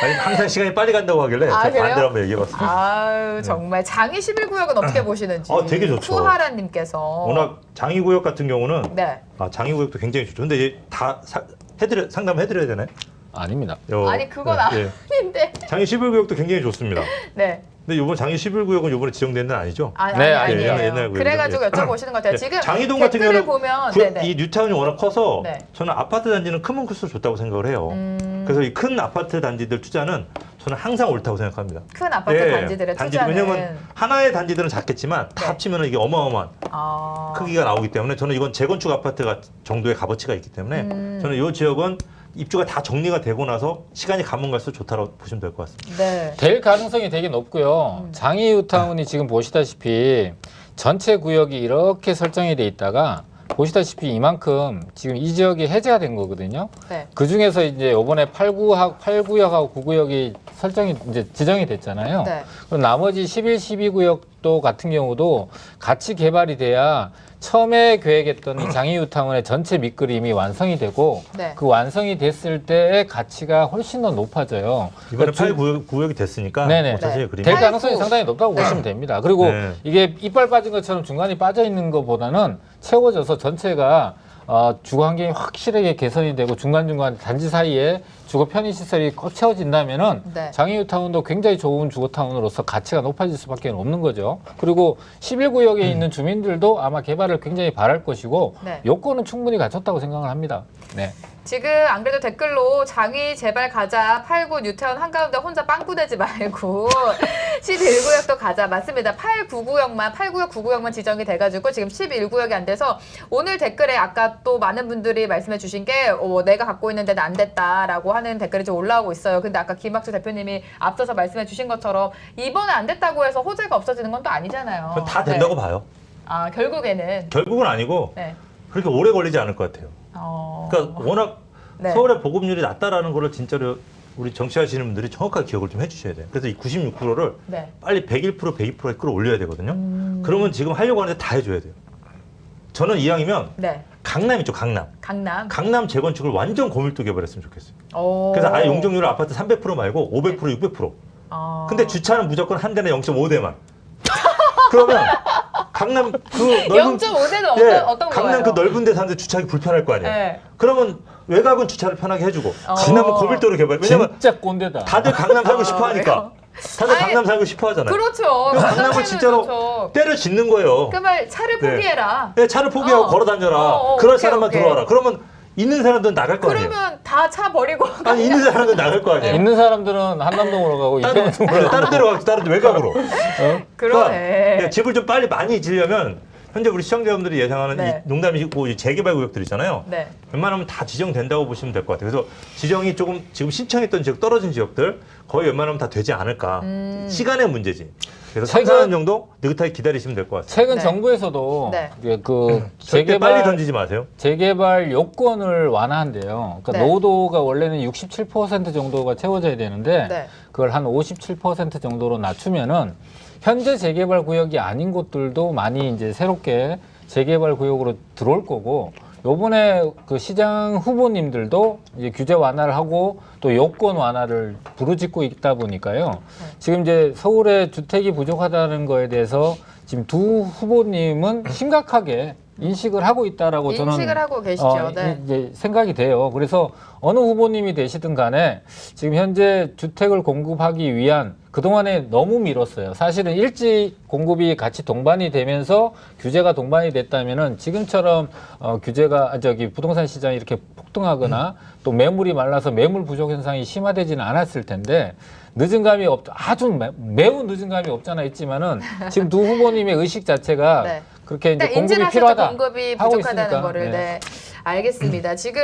아니 항상 시간이 빨리 간다고 하길래 제가 그래요? 반대로 한번 얘기해봤습니다. 아유 정말 장이 11구역은 어떻게 보시는지. 되게 좋죠. 후하라님께서 워낙 장위구역 같은 경우는 네. 장위구역도 굉장히 좋죠. 근데 이제 다 상담해드려야 되나요? 아닙니다. 아니 그건 예. 아닌데. 장위 11구역도 굉장히 좋습니다. 네. 근데 이번 장위 11구역은 이번에 지정된 데는 아니죠? 네, 아니에요. 옛날 구역이죠. 그래가지고 예. 여쭤보시는 것 같아요. 네, 지금 장이동 같은 댓글을 경우는 보면 이 뉴타운이 워낙 커서 네. 저는 아파트 단지는 크면 클수록 좋다고 생각을 해요. 그래서 그래서 이 큰 아파트 단지들 투자는 저는 항상 옳다고 생각합니다. 큰 아파트 예, 단지들의 단지들, 투자는 왜냐면 하나의 단지들은 작겠지만 다 네. 합치면 이게 어마어마한 아. 크기가 나오기 때문에 저는 이건 재건축 아파트 정도의 값어치가 있기 때문에 저는 이 지역은 입주가 다 정리가 되고 나서 시간이 가면 갈수록 좋다고 보시면 될 것 같습니다. 네. 될 가능성이 되게 높고요. 장이유타운이 지금 보시다시피 전체 구역이 이렇게 설정이 돼 있다가 보시다시피 이만큼 지금 이 지역이 해제가 된 거거든요. 네. 그 중에서 이제 이번에 8구역하고 9구역이 설정이 이제 지정이 됐잖아요. 네. 그럼 나머지 11, 12구역도 같은 경우도 같이 개발이 돼야 처음에 계획했던 이 장이유타운의 전체 밑그림이 완성이 되고 네. 그 완성이 됐을 때의 가치가 훨씬 더 높아져요. 이번에 그러니까 8구역이 됐으니까 네네. 뭐 사실 네. 그림이 될 팔, 가능성이 구. 상당히 높다고 보시면 됩니다. 그리고 네. 이게 이빨 빠진 것처럼 중간에 빠져 있는 것보다는 채워져서 전체가 주거 환경이 확실하게 개선이 되고 중간중간 단지 사이에 주거 편의시설이 꽉 채워진다면은 네. 장애유타운도 굉장히 좋은 주거타운으로서 가치가 높아질 수밖에 없는 거죠. 그리고 11구역에 있는 주민들도 아마 개발을 굉장히 바랄 것이고 네. 요건은 충분히 갖췄다고 생각을 합니다. 네. 지금 안 그래도 댓글로 장이 제발 가자 8구 뉴타운 한가운데 혼자 빵꾸 내지 말고 11구역도 가자. 맞습니다. 8구구역만 8구역 9구역만 지정이 돼가지고 지금 11구역이 안 돼서 오늘 댓글에 아까 또 많은 분들이 말씀해 주신 게 내가 갖고 있는 데는 안 됐다라고 하는 댓글이 좀 올라오고 있어요. 근데 아까 김학수 대표님이 앞서서 말씀해 주신 것처럼 이번에 안 됐다고 해서 호재가 없어지는 건 또 아니잖아요. 저는 다 된다고 네. 봐요. 아 결국에는 결국은 아니고 네. 그렇게 오래 걸리지 않을 것 같아요. 그러니까 워낙 네. 서울의 보급률이 낮다라는 거를 진짜로 우리 정치하시는 분들이 정확하게 기억을 좀 해주셔야 돼요. 그래서 이 96%를 네. 빨리 101%, 102%에 끌어올려야 되거든요. 그러면 지금 하려고 하는데 다 해줘야 돼요. 저는 이왕이면 네. 강남 있죠, 강남. 강남. 강남 재건축을 완전 고밀도 개발했으면 좋겠어요. 오. 그래서 아예 용적률 아파트 300% 말고 500%, 600%. 아. 근데 주차는 무조건 한 대나 0.5대만. 그러면 강남 그 넓은 0.5대는 예, 어떤 강남 거예요? 그 넓은 데 사는데 주차하기 불편할 거 아니에요. 네. 그러면 외곽은 주차를 편하게 해주고 어. 강남은 고밀도로 개발. 왜냐면 진짜 꼰대다. 다들 강남 살고 싶어 하니까. 다들 아니, 강남 살고 싶어 하잖아요. 그렇죠. 강남을 강남에는 진짜로 그렇죠. 때를 짓는 거예요. 그말 차를 네. 포기해라. 예, 차를 포기하고 걸어 다녀라. 그럴 오케이, 사람만 오케이. 들어와라. 그러면 있는 사람들은 나갈 거 아니에요. 그러면 다 차 버리고 아니 있는 사람들은 나갈 거 아니에요. 있는 사람들은 한남동으로 가고 이평동으로 다른 데로 가고 다른 데 외곽으로. 그러네. 그러니까 집을 좀 빨리 많이 지으려면 현재 우리 시청자분들이 예상하는 네. 이 농담이고 이 재개발 구역들 있잖아요. 네. 웬만하면 다 지정된다고 보시면 될 것 같아요. 그래서 지정이 조금 지금 신청했던 지역 떨어진 지역들 거의 웬만하면 다 되지 않을까. 시간의 문제지. 그래서 3, 4년 정도 느긋하게 기다리시면 될 것 같습니다. 최근 네. 정부에서도 네. 이게 그 절대 빨리 던지지 마세요. 재개발 요건을 완화한대요. 그러니까 네. 노도가 원래는 67% 정도가 채워져야 되는데 네. 그걸 한 57% 정도로 낮추면은 현재 재개발 구역이 아닌 곳들도 많이 이제 새롭게 재개발 구역으로 들어올 거고 요번에 그 시장 후보님들도 이제 규제 완화를 하고 또 요건 완화를 부르짖고 있다 보니까요. 지금 이제 서울에 주택이 부족하다는 거에 대해서 지금 두 후보님은 심각하게 인식을 하고 있다라고 저는 인식을 하고 계시죠. 네. 이제 생각이 돼요. 그래서 어느 후보님이 되시든 간에 지금 현재 주택을 공급하기 위한 그동안에 너무 미뤘어요. 사실은 일찍 공급이 같이 동반이 되면서 규제가 동반이 됐다면은 지금처럼 규제가 부동산 시장이 이렇게 폭등하거나 또 매물이 말라서 매물 부족 현상이 심화되지는 않았을 텐데 늦은 감이 아주 매우 늦은 감이 없잖아 있지만은 지금 두 후보님의 의식 자체가 네. 그렇게 이제 일단 공급이 인지하셨죠. 필요하다 공급이 하고 부족하다는 있으니까. 거를. 네. 네. 알겠습니다. 지금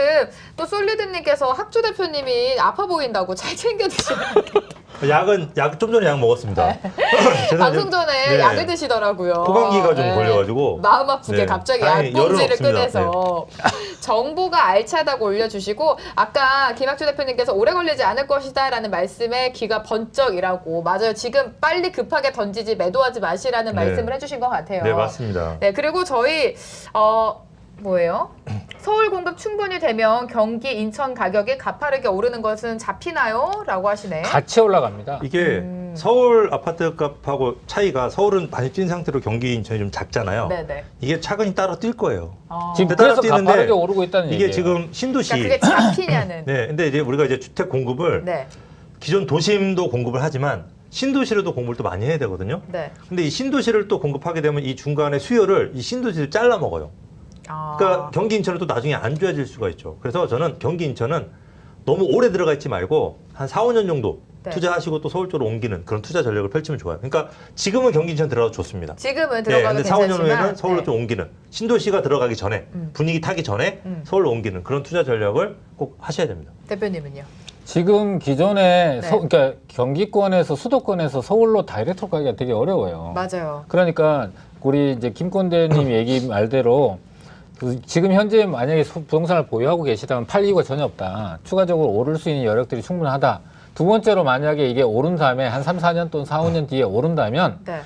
또 솔리드님께서 학주 대표님이 아파 보인다고 잘 챙겨 드시는 약 좀 전에 약 먹었습니다. 제가 방송 이제- 전에 네. 약을 드시더라고요. 호감기가 좀 네. 걸려가지고. 마음 아프게 네. 갑자기 다행히 열은 약봉지를 없습니다. 꺼내서 정보가 알차다고 올려주시고 아까 김학주 대표님께서 오래 걸리지 않을 것이다라는 말씀에 귀가 번쩍이라고 맞아요. 지금 빨리 급하게 던지지 매도하지 마시라는 네. 말씀을 해주신 것 같아요. 네, 맞습니다. 네, 그리고 저희 뭐예요? 서울 공급 충분히 되면 경기, 인천 가격이 가파르게 오르는 것은 잡히나요? 라고 하시네. 같이 올라갑니다. 이게 서울 아파트 값하고 차이가 서울은 많이 찐 상태로 경기 인천이 좀 작잖아요. 네네. 이게 차근히 따라 뛸 거예요. 지금 따라 그래서 뛰는데 가파르게 오르고 있다는 이게 얘기예요. 지금 신도시. 그러니까 그게 잡히냐는. 네, 근데 이제 우리가 이제 주택 공급을 네. 기존 도심도 공급을 하지만 신도시로도 공급을 또 많이 해야 되거든요. 네. 근데 이 신도시를 또 공급하게 되면 이 중간에 수요를 이 신도시를 잘라 먹어요. 아. 그러니까 경기 인천은 또 나중에 안 좋아질 수가 있죠. 그래서 저는 경기 인천은 너무 오래 들어가 있지 말고 한 4, 5년 정도 네. 투자하시고 또 서울 쪽으로 옮기는 그런 투자 전략을 펼치면 좋아요. 그러니까 지금은 경기 인천 들어가도 좋습니다. 지금은 들어가도 근데 4, 5년 괜찮지만 후에는 서울로 네. 좀 옮기는 신도시가 들어가기 전에 분위기 타기 전에 서울로 옮기는 그런 투자 전략을 꼭 하셔야 됩니다. 대표님은요? 지금 기존에 네. 그러니까 경기권에서 수도권에서 서울로 다이렉트로 가기가 되게 어려워요. 맞아요. 그러니까 우리 이제 김건대님 얘기 말대로 지금 현재 만약에 부동산을 보유하고 계시다면 팔 이유가 전혀 없다. 추가적으로 오를 수 있는 여력들이 충분하다. 두 번째로 만약에 이게 오른 다음에 한 3, 4년 또는 4, 5년 뒤에 오른다면 네.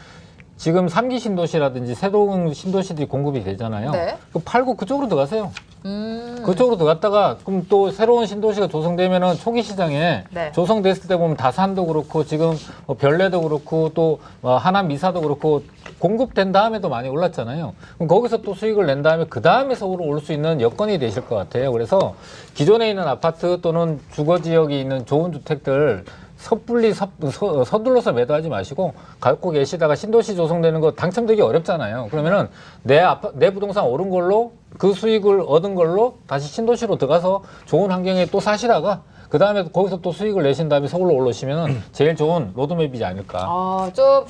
지금 3기 신도시라든지 새로운 신도시들이 공급이 되잖아요. 네. 그 팔고 그쪽으로 들어가세요. 그쪽으로 들어갔다가 그럼 또 새로운 신도시가 조성되면은 초기 시장에 네. 조성됐을 때 보면 다산도 그렇고 지금 뭐 별내도 그렇고 또 하남 미사도 그렇고 공급된 다음에도 많이 올랐잖아요. 그럼 거기서 또 수익을 낸 다음에 그 다음에 서울로 올 수 있는 여건이 되실 것 같아요. 그래서 기존에 있는 아파트 또는 주거 지역이 있는 좋은 주택들 섣불리 서둘러서 매도하지 마시고 갖고 계시다가 신도시 조성되는 거 당첨되기 어렵잖아요. 그러면은 내 부동산 오른 걸로 그 수익을 얻은 걸로 다시 신도시로 들어가서 좋은 환경에 또 사시다가 그 다음에 거기서 또 수익을 내신 다음에 서울로 올라오시면 제일 좋은 로드맵이지 않을까. 좀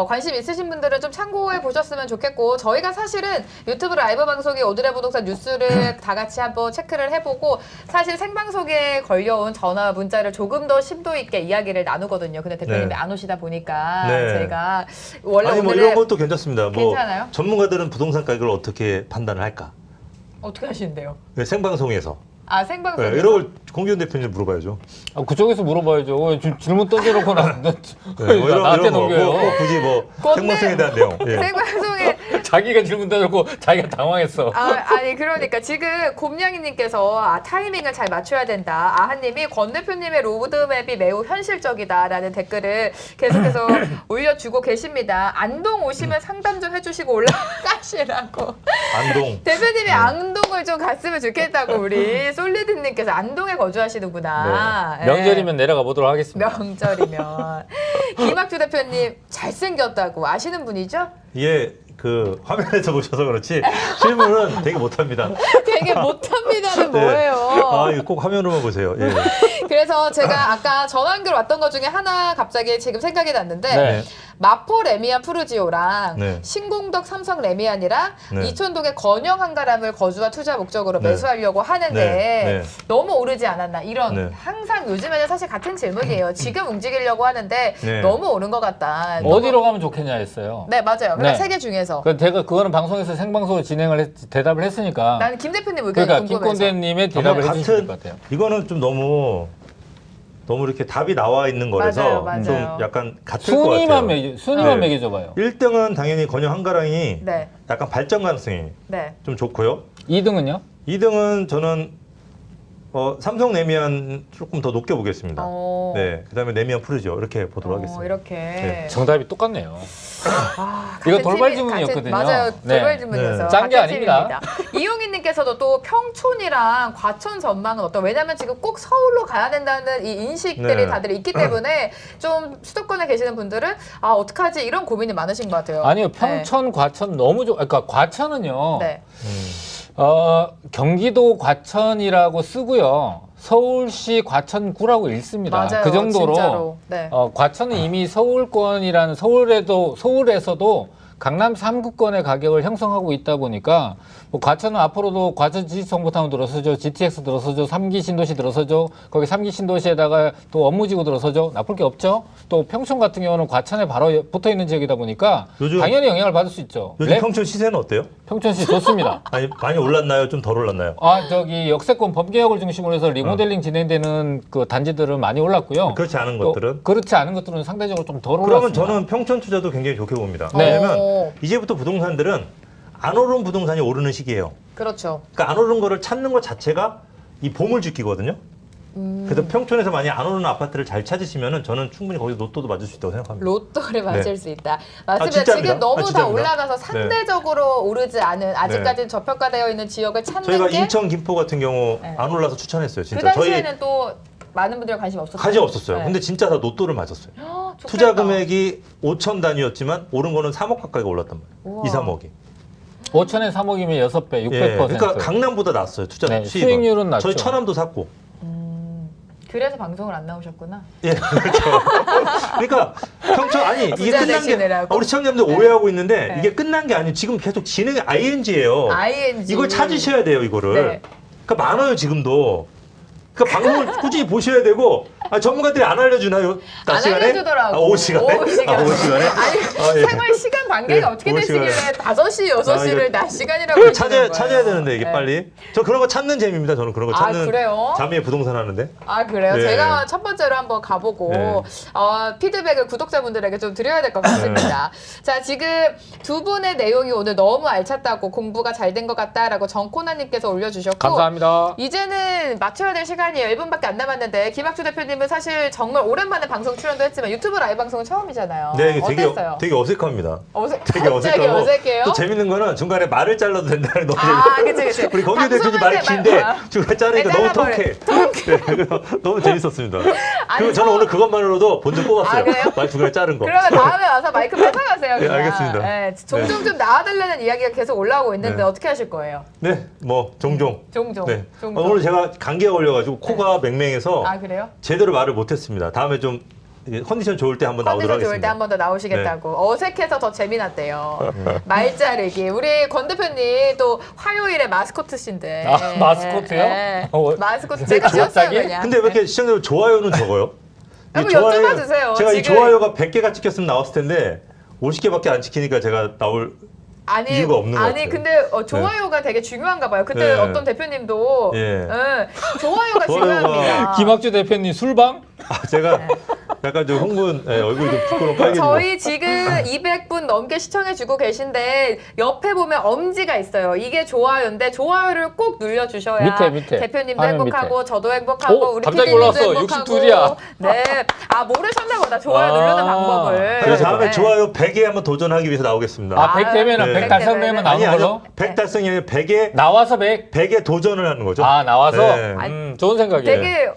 관심 있으신 분들은 좀 참고해 보셨으면 좋겠고 저희가 사실은 유튜브 라이브 방송에 오드레 부동산 뉴스를 다 같이 한번 체크를 해보고 사실 생방송에 걸려온 전화 문자를 조금 더 심도 있게 이야기를 나누거든요. 근데 대표님이 네. 안 오시다 보니까 네. 제가 원래 아니 뭐 오늘은 이런 것도 괜찮습니다. 뭐 괜찮아요? 전문가들은 부동산 가격을 어떻게 판단을 할까? 어떻게 하시는데요? 네, 생방송에서. 생방송. 네, 이런 걸 공기현 대표님 물어봐야죠. 그쪽에서 물어봐야죠. 질문 던져놓고 네, 뭐 나한테 이런 거, 넘겨요. 뭐 굳이 뭐 근데- 생방송에 대한 내용. 예. 생방송에 자기가 질문 던져놓고 자기가 당황했어. 아니 그러니까 지금 곰냥이님께서 타이밍을 잘 맞춰야 된다. 아하님이 권 대표님의 로드맵이 매우 현실적이다라는 댓글을 계속해서 올려주고 계십니다. 안동 오시면 상담 좀 해주시고 올라가시라고. 안동. 대표님이 안동을 좀 갔으면 좋겠다고 우리 솔리드님께서 안동에 거주하시는구나. 네. 명절이면 내려가 보도록 하겠습니다. 명절이면 김학주 대표님 잘생겼다고 아시는 분이죠? 이게 그 화면에서 보셔서 그렇지 실물은 되게 못합니다. 되게 못합니다는 네. 뭐예요? 이거 꼭 화면으로만 보세요. 예. 그래서 제가 아까 전화 연결 왔던 것 중에 하나 갑자기 지금 생각이 났는데 네. 마포 레미안 푸르지오랑 네. 신공덕 삼성 레미안이랑 네. 이촌동의 건영 한가람을 거주와 투자 목적으로 네. 매수하려고 하는데 네. 네. 너무 오르지 않았나 이런 네. 항상 요즘에는 사실 같은 질문이에요. 지금 움직이려고 하는데 네. 너무 오른 것 같다. 어디로 가면 좋겠냐 했어요. 네 맞아요. 그러니까 네. 세 개 중에서 제가 그거는 방송에서 생방송으로 대답을 했으니까. 나는 김 대표님 의견이 그러니까 궁금해서. 김건대님의 대답을 아마 해주실 것 같아요. 이거는 좀 너무 이렇게 답이 나와 있는 거라서 맞아요. 좀 약간 같을 것 순위만 같아요. 순위만 네. 매겨줘봐요. 1등은 당연히 건영 한가랑이 네. 약간 발전 가능성이 네. 좀 좋고요. 2등은요? 2등은 저는 삼성 레미안 조금 더 높게 보겠습니다. 네, 그다음에 레미안 푸르지오 이렇게 보도록 하겠습니다. 이렇게. 네. 정답이 똑같네요. 같은 이거 돌발 팀이- 질문이었거든요. 맞아요. 네. 돌발 질문이었어요. 네. 짠게 같은 아닙니다. 팀입니다. 이용희님께서도 또 평촌이랑 과천 전망은 어떤 왜냐하면 지금 꼭 서울로 가야 된다는 이 인식들이 네. 다들 있기 때문에 좀 수도권에 계시는 분들은 어떡하지 이런 고민이 많으신 것 같아요. 아니요, 평촌, 과천 너무 그러니까 과천은요. 네. 경기도 과천이라고 쓰고요. 서울시 과천구라고 읽습니다. 맞아요. 그 정도로 진짜로. 네. 과천은 이미 서울권이라는 서울에서도 강남 3구권의 가격을 형성하고 있다 보니까 뭐 과천은 앞으로도 과천 지지정보타운 들어서죠. GTX 들어서죠. 3기 신도시 들어서죠. 거기 3기 신도시에다가 또 업무지구 들어서죠. 나쁠 게 없죠. 또 평촌 같은 경우는 과천에 바로 붙어 있는 지역이다 보니까 요즘- 당연히 영향을 받을 수 있죠. 요즘 평촌 시세는 어때요? 평촌시 좋습니다. 아니, 많이 올랐나요? 좀 덜 올랐나요? 저기 역세권 범개혁을 중심으로 해서 리모델링 진행되는 그 단지들은 많이 올랐고요. 그렇지 않은 또 것들은? 그렇지 않은 것들은 상대적으로 좀 덜 그러면 올랐습니다. 저는 평촌 투자도 굉장히 좋게 봅니다. 오. 왜냐면 이제부터 부동산들은 안 오른 부동산이 오르는 시기예요. 그렇죠. 그러니까 안 오른 거를 찾는 것 자체가 이 보물주기거든요. 그래서 평촌에서 만약 안 오르는 아파트를 잘 찾으시면은 저는 충분히 거기서 로또도 맞을 수 있다고 생각합니다. 로또를 맞을 네. 수 있다. 맞습니다. 진짜입니다. 지금 너무 다 진짜입니다. 올라가서 상대적으로 오르지 않은 아직까지는 저평가되어 있는 지역을 찾는 저희가 게 인천, 김포 같은 경우 네. 안 올라서 추천했어요. 그 진짜 저희 당시에는 또 많은 분들이 관심 없었어요. 가지 없었어요. 네. 근데 진짜 다 로또를 맞았어요. 좋겠다. 투자 금액이 5천 단위였지만 오른 거는 3억 가까이가 올랐단 말이에요. 우와. 2, 3억이. 5천에 3억이면 6배, 600%. 예, 그러니까 강남보다 낮았어요. 투자 네, 수익은. 수익률은 낮죠. 저희 천암도 샀고. 그래서 방송을 안 나오셨구나. 예, 그렇죠. 그러니까 평소 아니 이게 부자 끝난 게 되시느라고. 우리 시청자분들 오해하고 있는데 네. 이게 끝난 게 아니고 지금 계속 진행이 ING예요. ING. 이걸 찾으셔야 돼요, 이거를. 네. 그러니까 많아요, 지금도. 그러니까 방송을 꾸준히 보셔야 되고 전문가들이 안 알려주나요? 낮 안 시간에? 알려주더라고. 오후 시간에? 오후 시간에. 오후 시간에? 아니, 예. 생활 시간 관계가 예, 어떻게 오후 되시길래 시간에. 5시, 6시를 이거 낮 시간이라고 하시는 거예요. 찾아야 되는데 이게 네. 빨리. 저 그런 거 찾는 재미입니다. 저는 그런 거 아, 찾는 그래요? 자미의 부동산 하는데. 아 그래요? 네. 제가 첫 번째로 한번 가보고 네. 피드백을 구독자분들에게 좀 드려야 될 것 같습니다. 자 지금 두 분의 내용이 오늘 너무 알찼다고 공부가 잘 된 것 같다라고 정코나님께서 올려주셨고 감사합니다. 이제는 맞춰야 될 시간이에요. 1분밖에 안 남았는데 김학주 대표님은 사실 정말 오랜만에 방송 출연도 했지만 유튜브 라이브 방송은 처음이잖아요. 네, 이게 어땠어요? 되게 어색합니다. 갑자기 되게 어색하고 어색해요? 또 재밌는 거는 중간에 말을 잘라도 된다는 거 너무 아, 재밌어요. 그치, 그치. 우리 검유 대표님 말이 방송할 긴데 때 중간에 자르니까 네, 너무 잘라버려. 통쾌해. 네, 그래서 너무 재밌었습니다. 아니, 그리고 저는 오늘 그것만으로도 본전 뽑았어요. 아, 그래요? 말 중간에 자른 거. 그러면 다음에 와서 마이크 뺏어가세요. 네, 그냥. 알겠습니다. 네, 종종 좀 나와달라는 이야기가 계속 올라오고 있는데 네. 어떻게 하실 거예요? 네, 뭐 종종. 종종. 네. 종종. 오늘 제가 감기가 걸려가지고 코가 맹맹해서 아 그래요? 제대로 말을 못했습니다. 다음에 좀 이게 컨디션 좋을 때 한번 나오도록 컨디션 좋을 때 하겠습니다. 한 번 더 나오시겠다고. 어색해서 더 재미났대요. 말 자르기. 우리 권 대표님 또 화요일에 마스코트신데. 아, 마스코트요? 네. 마스코트 네, 제가 지었어요 갑자기? 그냥. 근데 왜 이렇게 시청자들 좋아요는 적어요? 한번 이 좋아요- 여쭤봐 주세요. 제가 이 지금. 좋아요가 100개가 찍혔으면 나왔을 텐데 50개밖에 안 찍히니까 제가 나올 아니, 이유가 없는 것 아니 같아요. 근데 좋아요가 되게 중요한가 봐요. 그때 네. 어떤 대표님도 예. 좋아요가 좋아요가- 중요합니다. 김학주 대표님 술방? 제가 약간 좀 흥분 얼굴이 좀 부끄러운 빨개지고 저희 지금 200분 넘게 시청해주고 계신데 옆에 보면 엄지가 있어요. 이게 좋아요인데 좋아요를 꼭 눌러주셔야 밑에. 대표님도 화면 행복하고 저도 행복하고 오, 우리 갑자기 PD님도 올라왔어. 행복하고 62이야. 네. 아 모르셨나 보다. 좋아요 아. 누르는 방법을. 그래서 다음에 네. 좋아요 100에 한번 도전하기 위해서 나오겠습니다. 아, 100 되면은 네. 100 달성되면 아니, 나오는 걸로? 아니요. 100 달성이 아니라 100에 나와서 100? 100에 도전을 하는 거죠. 아, 나와서? 네. 좋은 생각이에요. 되게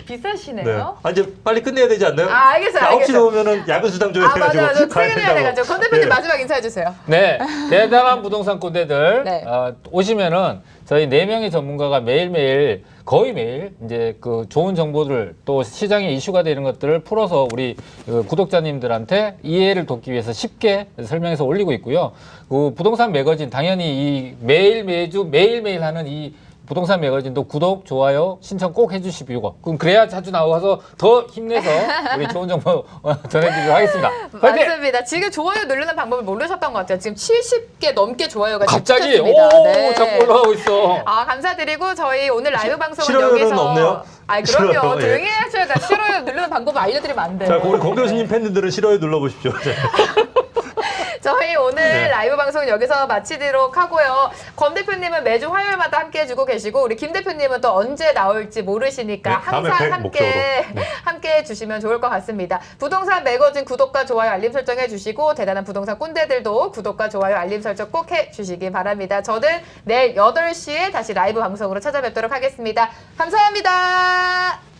비싸시네요. 아, 이제 빨리 끝내야 되지 않나요? 아, 알겠어요, 9시 알겠어요. 넘으면은 야근 수당 좀 아 맞아요. 해가지고 저 가야 퇴근해야 된다고. 돼가지고 권 대표님 네. 마지막 인사해 주세요. 네, 대단한 부동산 꼰대들 네. 오시면은 저희 4명의 전문가가 매일매일 거의 매일 이제 그 좋은 정보들 또 시장에 이슈가 되는 것들을 풀어서 우리 그 구독자님들한테 이해를 돕기 위해서 쉽게 설명해서 올리고 있고요. 그 부동산 매거진 당연히 이 매일매일 하는 이 부동산 매거진도 구독, 좋아요, 신청 꼭 해주시고요. 그럼 그래야 자주 나와서 더 힘내서 우리 좋은 정보 전해드리도록 하겠습니다. 화이팅! 맞습니다. 지금 좋아요 누르는 방법을 모르셨던 것 같아요. 지금 70개 넘게 좋아요가 갑자기 찍혔습니다. 오 자꾸 올라가고 있어. 아 감사드리고 저희 오늘 라이브 방송은 싫어요는 여기서 없네요? 아 그럼요. 싫어요, 예. 조용히 해야죠. 싫어요 누르는 방법을 알려드리면 안 돼요. 자, 우리 권 교수님 팬들은 싫어요 눌러보십시오. 저희 오늘 네. 라이브 방송은 여기서 마치도록 하고요. 권 대표님은 매주 화요일마다 함께 해주고 계시고 우리 김 대표님은 또 언제 나올지 모르시니까 네, 다음에 항상 100 함께 목표로. 함께 해주시면 좋을 것 같습니다. 부동산 매거진 구독과 좋아요 알림 설정 해주시고 대단한 부동산 꼰대들도 구독과 좋아요 알림 설정 꼭 해주시기 바랍니다. 저는 내일 8시에 다시 라이브 방송으로 찾아뵙도록 하겠습니다. 감사합니다.